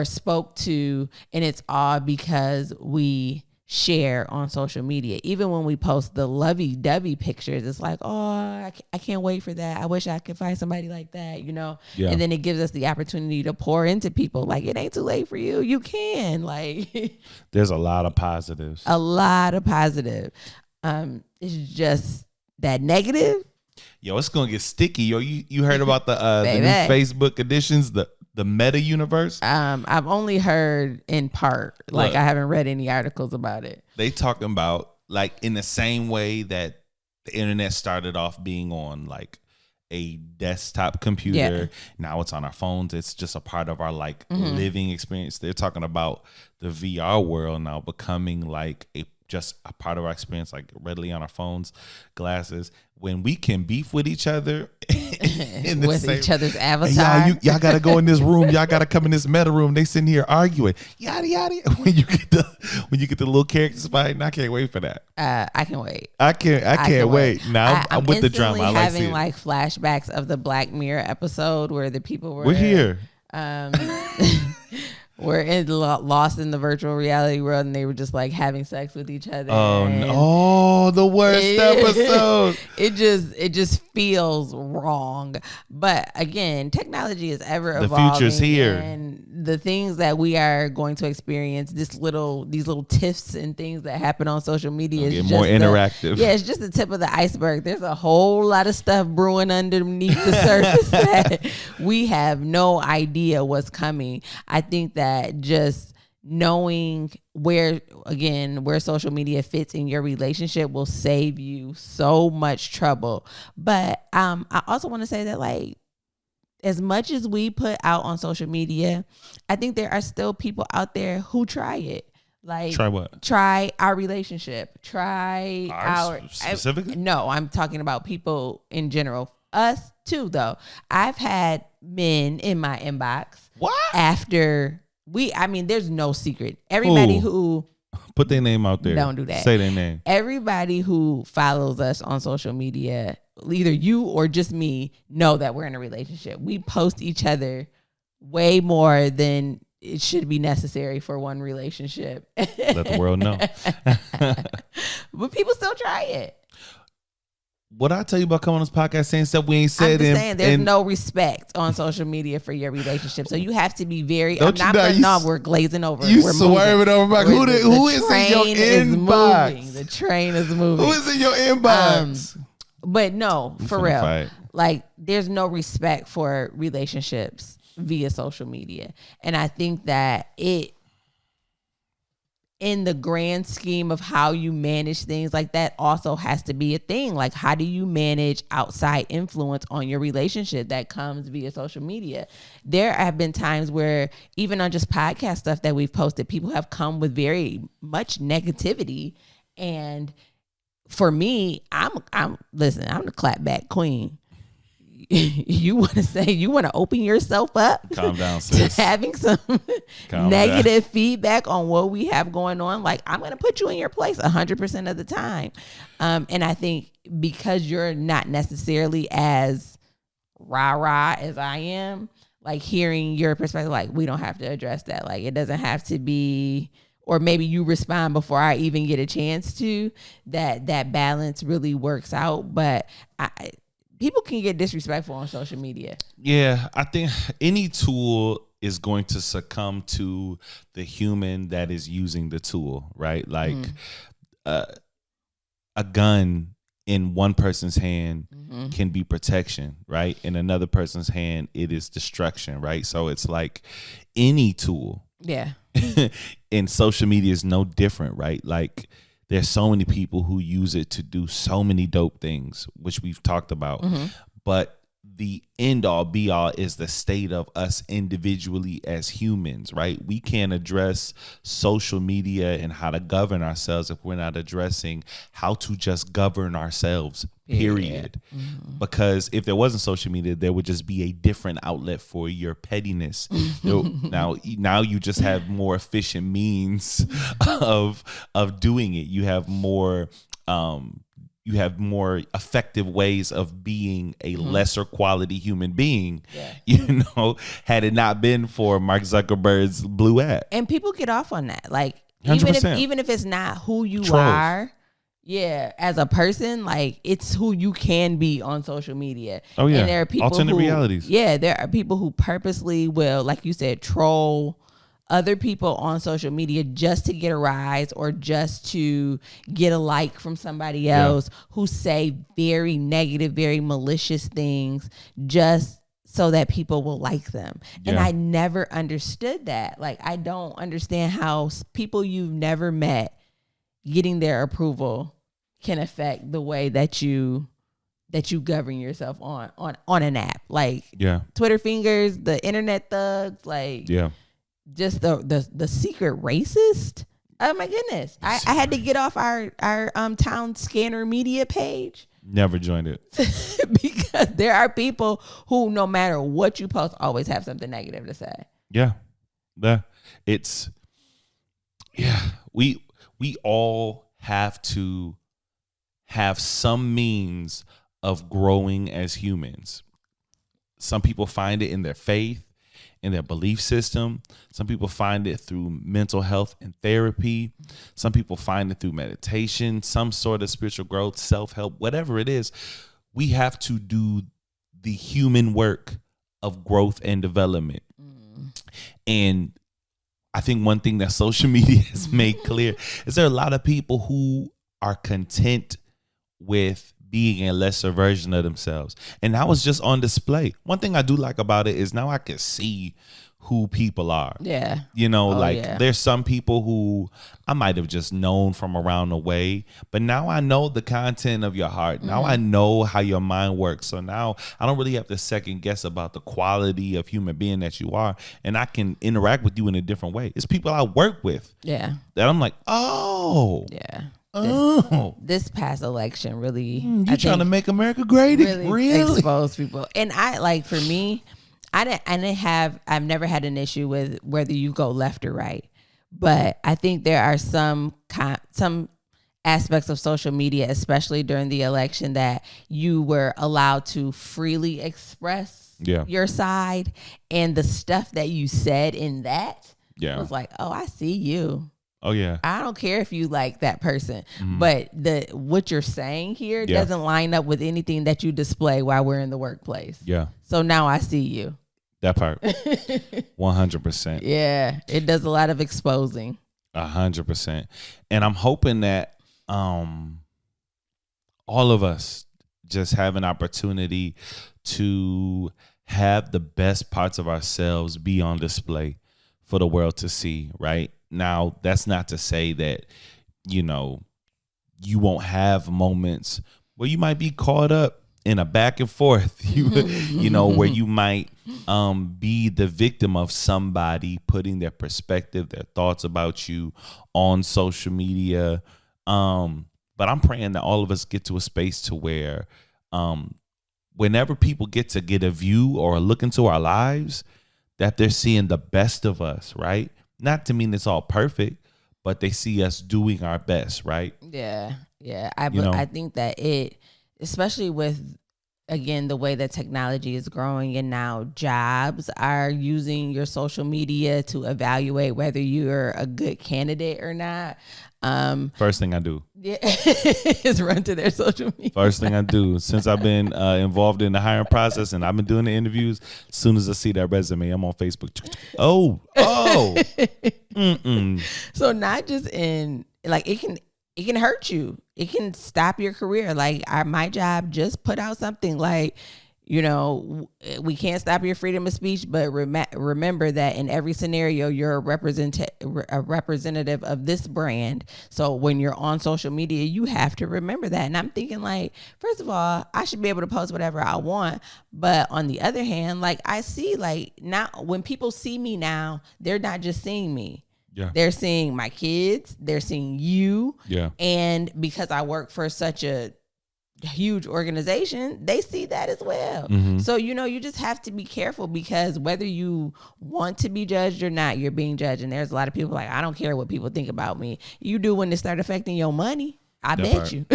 spoke to. And it's all because we share on social media. Even when we post the lovey-dovey pictures, it's like, oh, I can't wait for that. I wish I could find somebody like that, you know? And then it gives us the opportunity to pour into people. Like, it ain't too late for you. You can. Like, there's a lot of positives. It's just that negative. Yo, it's gonna get sticky. Yo, you heard about the new Facebook editions, the meta universe? I've only heard in part. Like, look, I haven't read any articles about it. They talking about, like, in the same way that the internet started off being on like a desktop computer. Now it's on our phones. It's just a part of our like living experience. They're talking about the VR world now becoming like just a part of our experience, like readily on our phones, glasses, when we can beef with each other with each other's avatar. Hey, y'all gotta go in this room. Y'all gotta come in this meta room. They sitting here arguing, yada yada. When you get the little characters fighting, I can't wait for that. I can wait. I can't wait. Now I'm with the drama. I like having like flashbacks of the Black Mirror episode where the people were. We're here. We're lost in the virtual reality world, and they were just like having sex with each other. Oh no! The worst episode. It just feels wrong. But again, technology is ever evolving. The future's here, and the things that we are going to experience, these little tiffs and things that happen on social media is just more interactive. It's just the tip of the iceberg. There's a whole lot of stuff brewing underneath the surface that we have no idea what's coming. I think that just knowing where social media fits in your relationship will save you so much trouble. But I also want to say that, like, as much as we put out on social media, I think there are still people out there who try it. Like, try what? Try our relationship. Try our specifically? No, I'm talking about people in general. Us too, though. I've had men in my inbox. What? After there's no secret. Everybody who put their name out there. Don't do that. Say their name. Everybody who follows us on social media, either you or just me, know that we're in a relationship. We post each other way more than it should be necessary for one relationship. Let the world know. But people still try it. What I tell you about coming on this podcast saying stuff we ain't said? I'm just saying there's no respect on social media for your relationship, so you have to be very. We're glazing over. We're swerving over back. Who is in your inbox? The train is moving. Who is in your inbox? But no, for real, fight. Like, there's no respect for relationships via social media, and I think that in the grand scheme of how you manage things like that also has to be a thing. Like, how do you manage outside influence on your relationship that comes via social media? There have been times where even on just podcast stuff that we've posted, people have come with very much negativity. And for me, I'm the clapback queen. You want to open yourself up? Calm down, sis. To having some negative feedback on what we have going on. Like, I'm going to put you in your place 100% of the time. And I think because you're not necessarily as rah-rah as I am, like, hearing your perspective, like, we don't have to address that. Like, it doesn't have to be, or maybe you respond before I even get a chance to, that balance really works out. But people can get disrespectful on social media. Yeah, I think any tool is going to succumb to the human that is using the tool, right? Like a gun in one person's hand can be protection, right? In another person's hand, it is destruction, right? So it's like any tool. Yeah. And social media is no different, right? Like, there's so many people who use it to do so many dope things, which we've talked about. But the end all be all is the state of us individually as humans, right? We can't address social media and how to govern ourselves if we're not addressing how to just govern ourselves, period. Because if there wasn't social media, there would just be a different outlet for your pettiness. Now you just have more efficient means of doing it. You have more effective ways of being a lesser quality human being, had it not been for Mark Zuckerberg's blue app. And people get off on that. Like, 100%. even if it's not who you are, as a person, like, it's who you can be on social media. Oh, yeah. And there are people alternate realities. Yeah, there are people who purposely will, like you said, troll other people on social media just to get a rise or just to get a like from somebody else, who say very negative, very malicious things just so that people will like them. And I never understood that. Like, I don't understand how people you've never met getting their approval can affect the way that you govern yourself on an app. Like, Twitter fingers, the internet thugs, like, just the secret racist. Oh my goodness. I had to get off our town scanner media page. Never joined it. Because there are people who, no matter what you post, always have something negative to say. We all have to have some means of growing as humans. Some people find it in their faith, in their belief system. Some people find it through mental health and therapy. Some people find it through meditation, some sort of spiritual growth, self-help, whatever it is. We have to do the human work of growth and development. And I think one thing that social media has made clear is there are a lot of people who are content with being a lesser version of themselves. And that was just on display. One thing I do like about it is now I can see who people are. Yeah. You know, Yeah. there's some people who I might have just known from around the way, but now I know the content of your heart. Now I know how your mind works. So now I don't really have to second guess about the quality of human being that you are. And I can interact with you in a different way. It's people I work with. Yeah. That I'm like, oh. Yeah. Oh. This past election really You trying to make America great? Really expose people. And for me, I've never had an issue with whether you go left or right, but I think there are some aspects of social media, especially during the election, that you were allowed to freely express your side, and the stuff that you said in that was like, oh, I see you. Oh yeah. I don't care if you like that person, but what you're saying here doesn't line up with anything that you display while we're in the workplace. Yeah. So now I see you. That part. 100%. Yeah. It does a lot of exposing. 100%. And I'm hoping that all of us just have an opportunity to have the best parts of ourselves be on display for the world to see, right? Now, that's not to say that, you won't have moments where you might be caught up in a back and forth, where you might be the victim of somebody putting their perspective, their thoughts about you on social media. But I'm praying that all of us get to a space to where whenever people get a view or look into our lives, that they're seeing the best of us, right? Not to mean it's all perfect, but they see us doing our best, right? Yeah. Yeah. I think that especially with, again, the way that technology is growing, and now jobs are using your social media to evaluate whether you're a good candidate or not. First thing I do is run to their social media. First thing I do, since I've been involved in the hiring process and I've been doing the interviews, as soon as I see that resume, I'm on Facebook. Oh. So not just in it can hurt you. It can stop your career. My job just put out something we can't stop your freedom of speech, but remember that in every scenario, you're a representative of this brand. So when you're on social media, you have to remember that. And I'm thinking first of all, I should be able to post whatever I want. But on the other hand, I see now when people see me now, they're not just seeing me. Yeah. They're seeing my kids. They're seeing you. Yeah. And because I work for such a huge organization, they see that as well. Mm-hmm. So, you just have to be careful, because whether you want to be judged or not, you're being judged. And there's a lot of people I don't care what people think about me. You do when it start affecting your money. I bet you.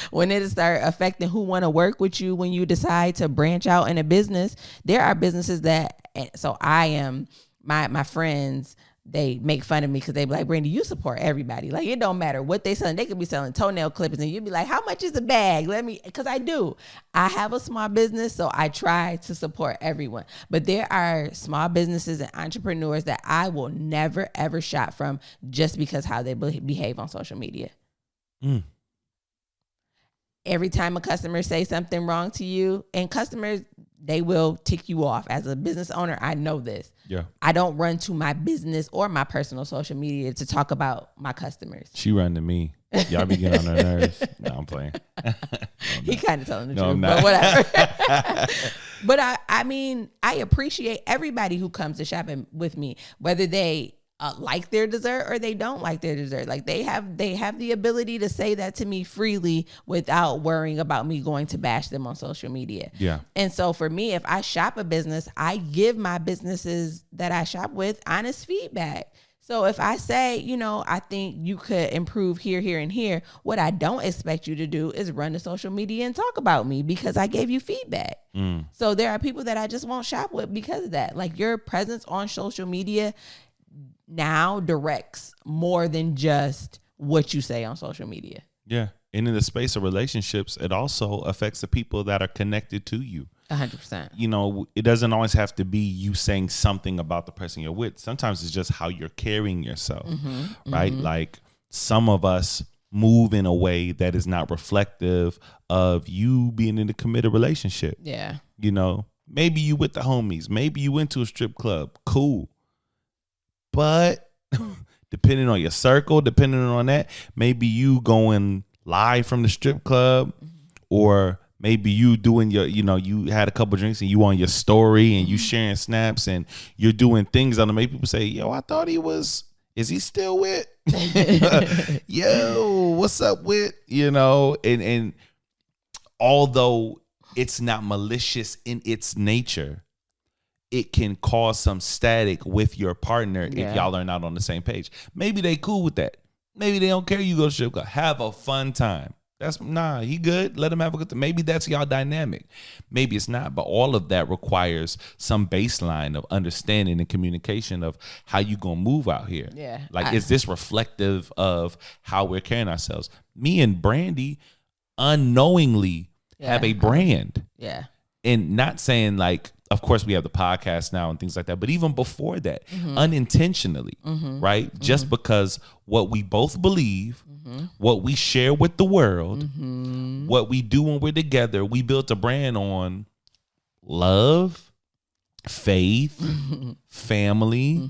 When it start affecting who want to work with you, when you decide to branch out in a business, there are businesses my friends, they make fun of me because they be like, Brandy, you support everybody. It don't matter what they selling. They could be selling toenail clippers and you'd be like, how much is a bag? Because I do. I have a small business, so I try to support everyone. But there are small businesses and entrepreneurs that I will never, ever shop from just because how they behave on social media. Mm. Every time a customer say something wrong to you, and customers, they will tick you off. As a business owner, I know this. Yeah. I don't run to my business or my personal social media to talk about my customers. She run to me. Y'all be getting on her nerves. No, I'm playing. He kind of telling the truth, but whatever. But I appreciate everybody who comes to shopping with me, whether they like their dessert or they don't like their dessert. They have the ability to say that to me freely without worrying about me going to bash them on social media. Yeah. And so for me, if I shop a business, I give my businesses that I shop with honest feedback. So if I say, I think you could improve here, here, and here, what I don't expect you to do is run to social media and talk about me because I gave you feedback. Mm. So there are people that I just won't shop with because of that. Your presence on social media now directs more than just what you say on social media. Yeah. And in the space of relationships, it also affects the people that are connected to you. 100%. It doesn't always have to be you saying something about the person you're with. Sometimes it's just how you're carrying yourself, right? Mm-hmm. Some of us move in a way that is not reflective of you being in a committed relationship. Yeah. You know, maybe you with the homies, maybe you went to a strip club, cool. But depending on your circle, depending on that, maybe you going live from the strip club, or maybe you doing your, you know, you had a couple drinks and you on your story and you sharing snaps and you're doing things on the, make people say, yo, I thought he was, is he still with? Yo, what's up with, you know, and although it's not malicious in its nature, it can cause some static with your partner if y'all are not on the same page. Maybe they cool with that. Maybe they don't care you go to strip club. Have a fun time. That's he good. Let him have a good time. Maybe that's y'all dynamic. Maybe it's not, but all of that requires some baseline of understanding and communication of how you gonna move out here. Yeah. Like, is this reflective of how we're carrying ourselves? Me and Brandy unknowingly have a brand. Yeah. And not saying like, of course we have the podcast now and things like that, but even before that, unintentionally, right? Just because what we both believe, what we share with the world, what we do when we're together, we built a brand on love, faith, family,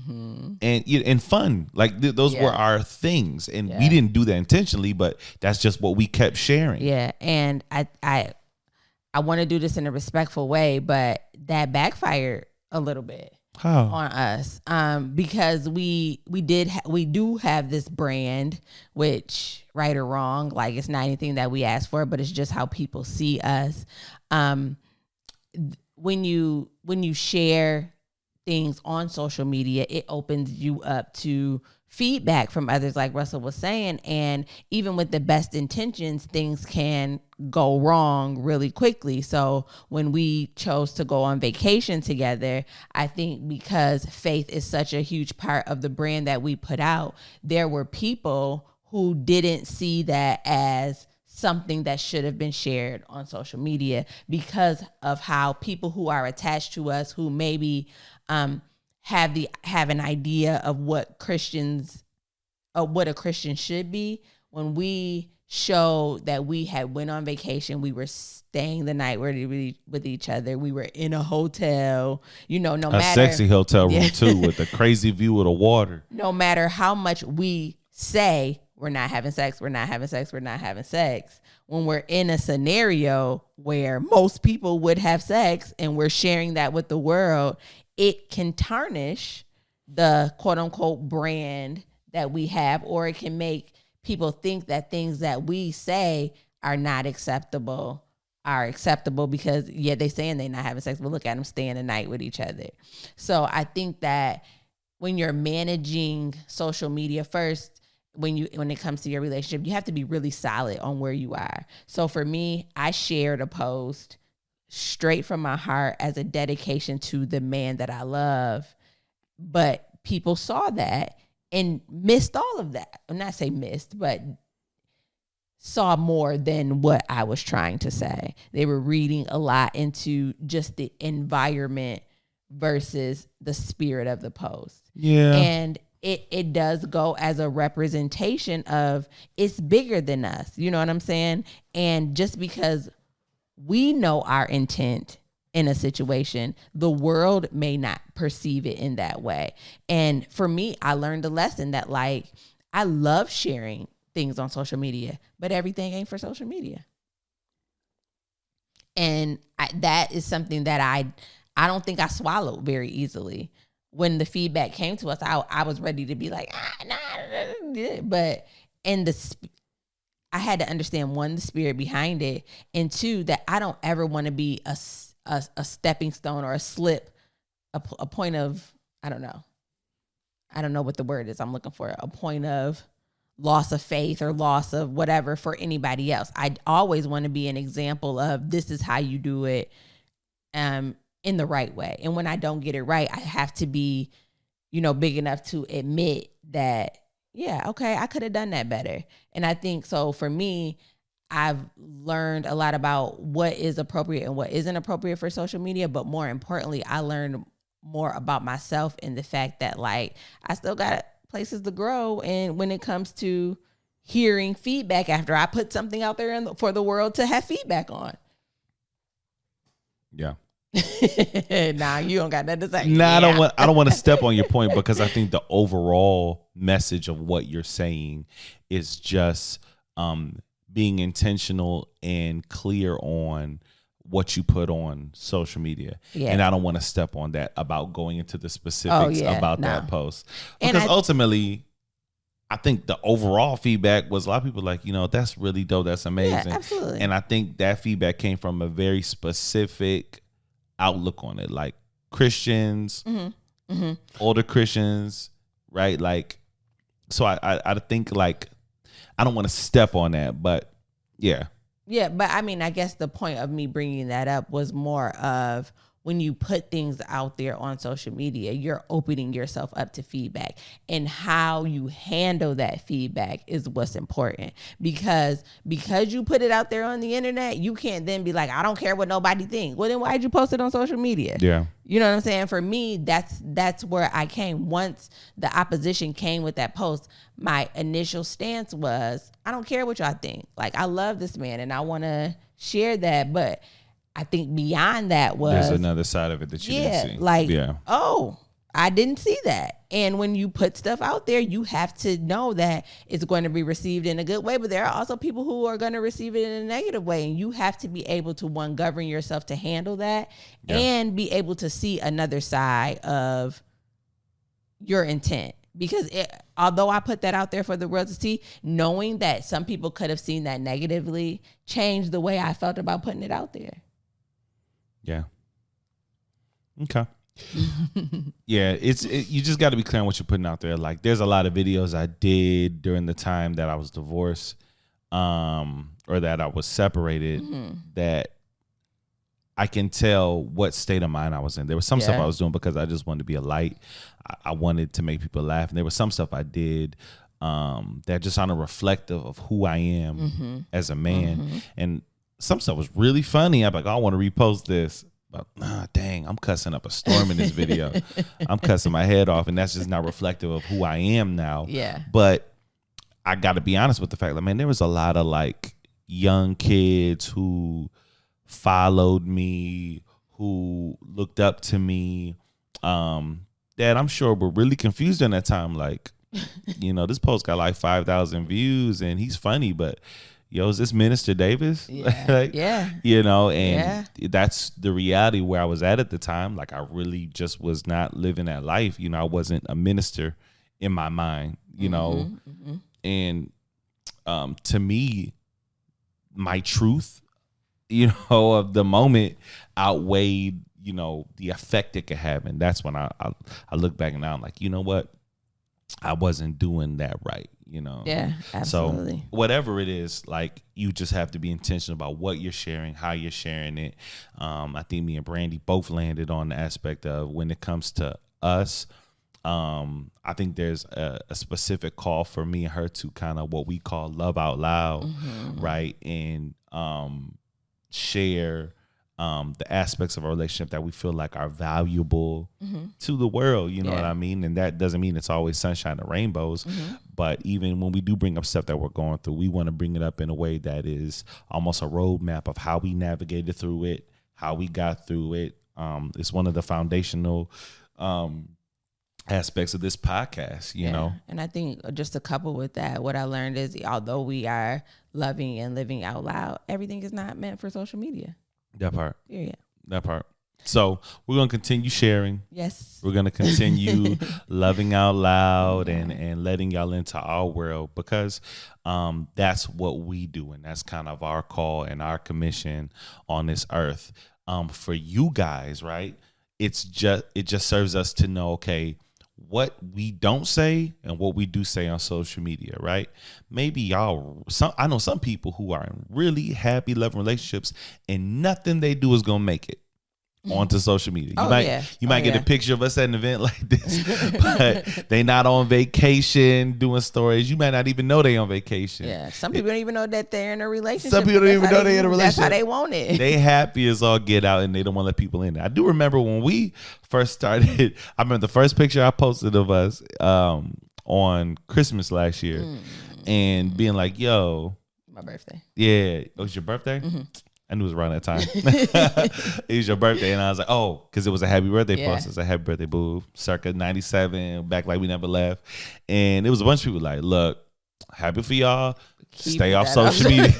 and fun. Like those were our things, and we didn't do that intentionally, but that's just what we kept sharing. Yeah, and I want to do this in a respectful way, but that backfired a little bit on us, because we do have this brand, which, right or wrong, like, it's not anything that we asked for, but it's just how people see us. When you share things on social media, it opens you up to feedback from others, like Russell was saying. And even with the best intentions, things can go wrong really quickly. So when we chose to go on vacation together, I think because faith is such a huge part of the brand that we put out, there were people who didn't see that as something that should have been shared on social media, because of how people who are attached to us, who maybe have an idea of what a Christian should be. When we showed that we had went on vacation, we were staying the night with each other. We were in a hotel, no matter, a sexy hotel room too, with a crazy view of the water. No matter how much we say we're not having sex, we're not having sex, we're not having sex, when we're in a scenario where most people would have sex and we're sharing that with the world, it can tarnish the quote unquote brand that we have, or it can make people think that things that we say are not acceptable are acceptable because they saying they're not having sex, but look at them staying the night with each other. So I think that when you're managing social media, first, when it comes to your relationship, you have to be really solid on where you are. So for me, I shared a post straight from my heart as a dedication to the man that I love, but people saw that and missed all of that. I'm not say missed, but saw more than what I was trying to say. They were reading a lot into just the environment versus the spirit of the post. Yeah. And it does go as a representation of, it's bigger than us. You know what I'm saying? And just because we know our intent in a situation, the world may not perceive it in that way. And for me, I learned a lesson that, like, I love sharing things on social media, but everything ain't for social media. And that is something that I don't think I swallowed very easily. When the feedback came to us, I was ready to be like, nah. But I had to understand, one, the spirit behind it, and two, that I don't ever want to be a stepping stone or a slip, a point of, I don't know what the word is I'm looking for, a point of loss of faith or loss of whatever for anybody else. I always want to be an example of, this is how you do it in the right way. And when I don't get it right, I have to be, big enough to admit that, okay, I could have done that better. And I think so for me, I've learned a lot about what is appropriate and what isn't appropriate for social media. But more importantly, I learned more about myself in the fact that, like, I still got places to grow. And when it comes to, hearing feedback after I put something out there for the world to have feedback on. Yeah. Nah, you don't got nothing to say. Nah, yeah. I don't want to step on your point, because I think the overall message of what you're saying is just being intentional and clear on what you put on social media. Yeah. And I don't want to step on that about going into the specifics about that post. Because ultimately, I think the overall feedback was a lot of people like, that's really dope. That's amazing. Yeah, absolutely. And I think that feedback came from a very specific outlook on it, like Christians, older Christians, right? Like, so I think, like, I don't want to step on that, but yeah. Yeah, but I mean, I guess the point of me bringing that up was more of when you put things out there on social media, you're opening yourself up to feedback, and how you handle that feedback is what's important. Because you put it out there on the internet, you can't then be like, I don't care what nobody thinks. Well, then why'd you post it on social media? Yeah. You know what I'm saying? For me, that's where I came. Once the opposition came with that post, my initial stance was, I don't care what y'all think. Like, I love this man and I want to share that, but I think beyond that was, there's another side of it that you didn't see. Like, oh, I didn't see that. And when you put stuff out there, you have to know that it's going to be received in a good way. But there are also people who are going to receive it in a negative way. And you have to be able to, one, govern yourself to handle that, and be able to see another side of your intent. Because although I put that out there for the world to see, knowing that some people could have seen that negatively changed the way I felt about putting it out there. Yeah. Okay. Yeah, you just got to be clear on what you're putting out there. Like, there's a lot of videos I did during the time that I was divorced, or that I was separated, that I can tell what state of mind I was in. There was some stuff I was doing because I just wanted to be a light. I wanted to make people laugh. And there was some stuff I did that just kind of reflective of who I am as a man. And some stuff was really funny. I'm like, I want to repost this. But dang, I'm cussing up a storm in this video. I'm cussing my head off, and that's just not reflective of who I am now. Yeah. But I got to be honest with the fact that, man, there was a lot of like young kids who followed me, who looked up to me, that I'm sure were really confused in that time. Like, this post got like 5,000 views and he's funny, but is this Minister Davis? Yeah. Like, and that's the reality where I was at the time. Like, I really just was not living that life. I wasn't a minister in my mind, and to me, my truth, of the moment outweighed, the effect it could have. And that's when I look back and now I'm like, you know what? I wasn't doing that right, Yeah, absolutely. So whatever it is, like, you just have to be intentional about what you're sharing, how you're sharing it. I think me and Brandy both landed on the aspect of, when it comes to us, I think there's a specific call for me and her to kind of what we call love out loud, right? And share the aspects of our relationship that we feel like are valuable to the world, you know what I mean? And that doesn't mean it's always sunshine and rainbows, but even when we do bring up stuff that we're going through, we want to bring it up in a way that is almost a roadmap of how we navigated through it, how we got through it. It's one of the foundational aspects of this podcast, you know? And I think just to couple with that, what I learned is, although we are loving and living out loud, everything is not meant for social media. That part. Period. That part. So we're going to continue sharing. Yes. We're going to continue loving out loud and letting y'all into our world, because that's what we do. And that's kind of our call and our commission on this earth. For you guys, right? It just serves us to know, okay, what we don't say and what we do say on social media, right? Maybe I know some people who are in really happy, loving relationships, and nothing they do is going to make it onto social media. You might get a picture of us at an event like this, but they not on vacation doing stories. You might not even know they on vacation. Yeah, some people don't even know that they're in a relationship. Some people don't even know they're in a relationship. That's how they want it. They happy as all get out, and they don't want to let people in. I do remember when we first started. I remember the first picture I posted of us on Christmas last year. and being like, yo, my birthday. Yeah. It was your birthday? Mm-hmm. I knew it was around that time. It was your birthday. And I was like, oh, because it was a happy birthday post. It's a happy birthday, boo. Circa 97, back like we never left. And it was a bunch of people like, look, happy for y'all. Stay off social media.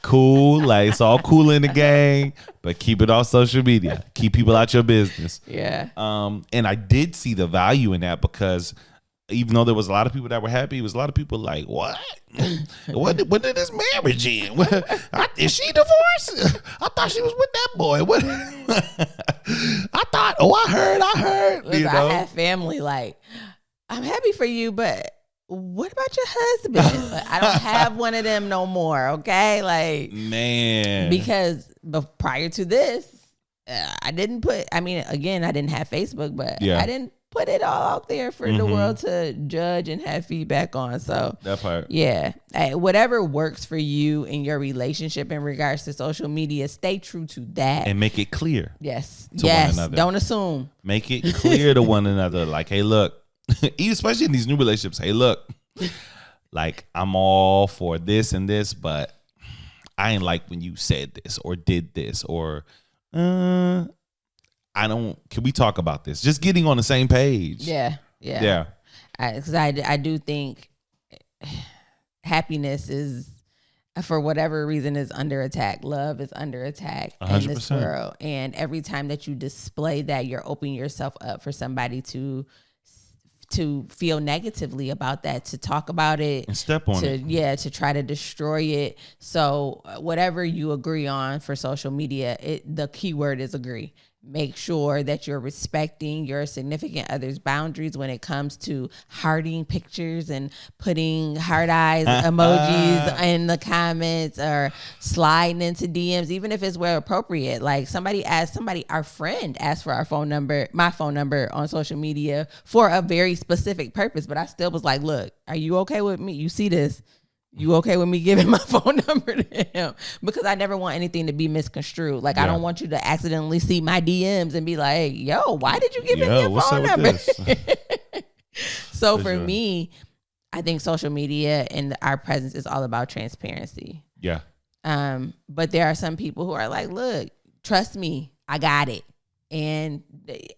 Cool. Like, it's all cool in the gang, but keep it off social media. Keep people out your business. Yeah. And I did see the value in that because even though there was a lot of people that were happy, it was a lot of people like, what? What did this marriage end? Is she divorced? I thought she was with that boy. What? I thought, I heard. Listen, I have family like, I'm happy for you, but what about your husband? Like, I don't have one of them no more, okay? Like, man. Because prior to this, I didn't have Facebook, but I didn't put it all out there for the world to judge and have feedback on. So that part. Yeah. Whatever works for you in your relationship in regards to social media, stay true to that. And make it clear. Yes. To one another. Don't assume. Make it clear to one another. Like, hey, look, especially in these new relationships, hey, look, like, I'm all for this and this, but I ain't like when you said this or did this or can we talk about this? Just getting on the same page. Yeah. Because I do think happiness is, for whatever reason, is under attack. Love is under attack 100%. in this world. And every time that you display that, you're opening yourself up for somebody to feel negatively about that, to talk about it and step on it. Yeah, to try to destroy it. So whatever you agree on for social media, the key word is agree. Make sure that you're respecting your significant other's boundaries when it comes to hearting pictures and putting heart eyes emojis in the comments or sliding into DMs, even if it's where appropriate. Like our friend asked for my phone number on social media for a very specific purpose, but I still was like, look, are you okay with me? You see this? You okay with me giving my phone number to him? Because I never want anything to be misconstrued. Like, I don't want you to accidentally see my DMs and be like, yo, why did you give him your phone number? So for me, I think social media and our presence is all about transparency. Yeah. But there are some people who are like, look, trust me, I got it. And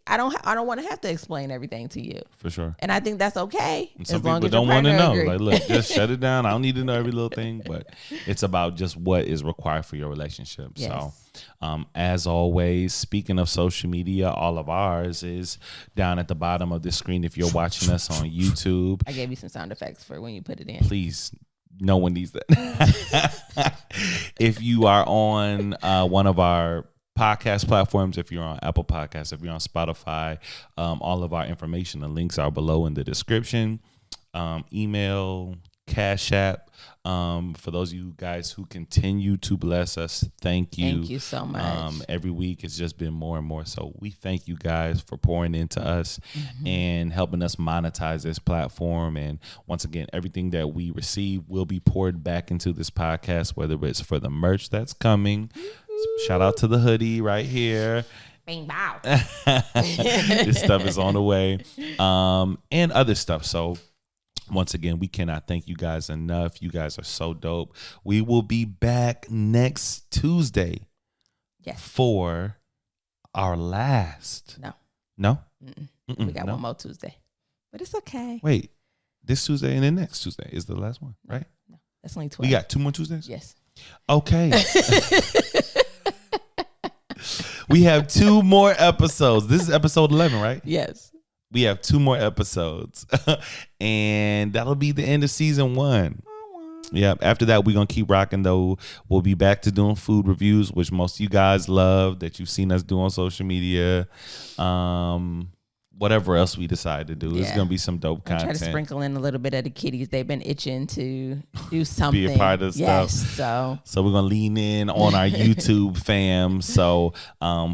I don't want to have to explain everything to you. For sure. And I think that's okay. And some people don't want to know. Like, look, just shut it down. I don't need to know every little thing. But it's about just what is required for your relationship. Yes. So as always, speaking of social media, all of ours is down at the bottom of the screen if you're watching us on YouTube. I gave you some sound effects for when you put it in. Please. No one needs that. If you are on one of our podcast platforms, if you're on Apple Podcasts, if you're on Spotify, all of our information and links are below in the description. Email, Cash App. For those of you guys who continue to bless us, thank you. Thank you so much. Every week it's just been more and more. So we thank you guys for pouring into us and helping us monetize this platform. And once again, everything that we receive will be poured back into this podcast, whether it's for the merch that's coming. Shout out to the hoodie right here. Bing bow. This stuff is on the way. And other stuff. So once again, we cannot thank you guys enough. You guys are so dope. We will be back next Tuesday. Yes. For our last. No? We got one more Tuesday. But it's okay. Wait. This Tuesday and then next Tuesday is the last one, right? No. That's only 12. We got 2 more Tuesdays? Yes. Okay. We have 2 more episodes. This is episode 11, right? Yes. We have 2 more episodes. And that'll be the end of season 1. Yeah. After that, we're going to keep rocking, though. We'll be back to doing food reviews, which most of you guys love, that you've seen us do on social media. Whatever else we decide to do. It's going to be some dope content. Try to sprinkle in a little bit of the kitties. They've been itching to do something. Be a part of stuff. So we're going to lean in on our YouTube fam. So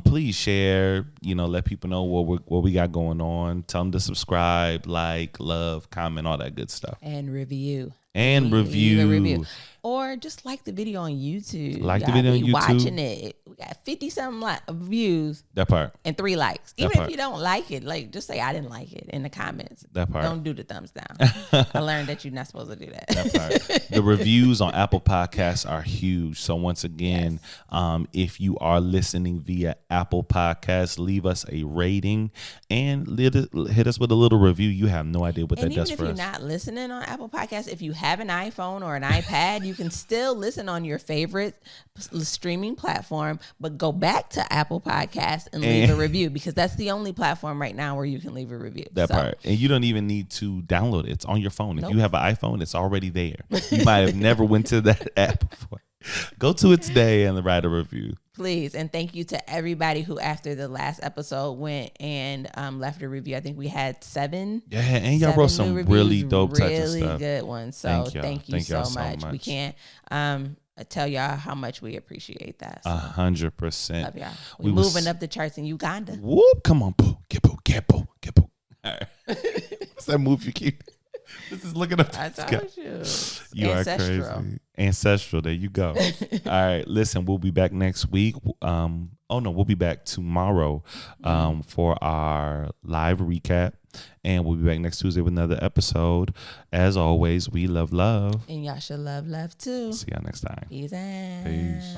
please share, let people know what we got going on. Tell them to subscribe, like, love, comment, all that good stuff. And review. Review. Or just like the video on YouTube. Like the video on YouTube. Watching it. We got 50 something views That part. and 3 likes. That Even part. if you don't like it, like just say I didn't like it in the comments. That part. Don't do the thumbs down. I learned that you're not supposed to do that. That part. The reviews on Apple Podcasts are huge. So once again, if you are listening via Apple Podcasts, leave us a rating and hit us with a little review. You have no idea what that does for us. And even if you're not listening on Apple Podcasts, if you have an iPhone or an iPad, you can still listen on your favorite streaming platform, but go back to Apple Podcasts and leave a review, because that's the only platform right now where you can leave a review. That part. And you don't even need to download it. It's on your phone. Nope. If you have an iPhone, it's already there. You might have never went to that app before. Go to it today and write a review. Please. And thank you to everybody who after the last episode went and left a review. I think we had 7. Yeah, and y'all wrote some really dope types of stuff. Really good ones. So thank you so much. We can't tell y'all how much we appreciate that. So. 100%. Love y'all. We're moving up the charts in Uganda. Whoop, come on, boo. Get boo. All right. What's that move you keep? This is looking up. I told you. You are crazy. Ancestral. There you go. All right. Listen, we'll be back next week. We'll be back tomorrow for our live recap. And we'll be back next Tuesday with another episode. As always, we love love. And y'all should love too. See y'all next time. Peace out. Peace.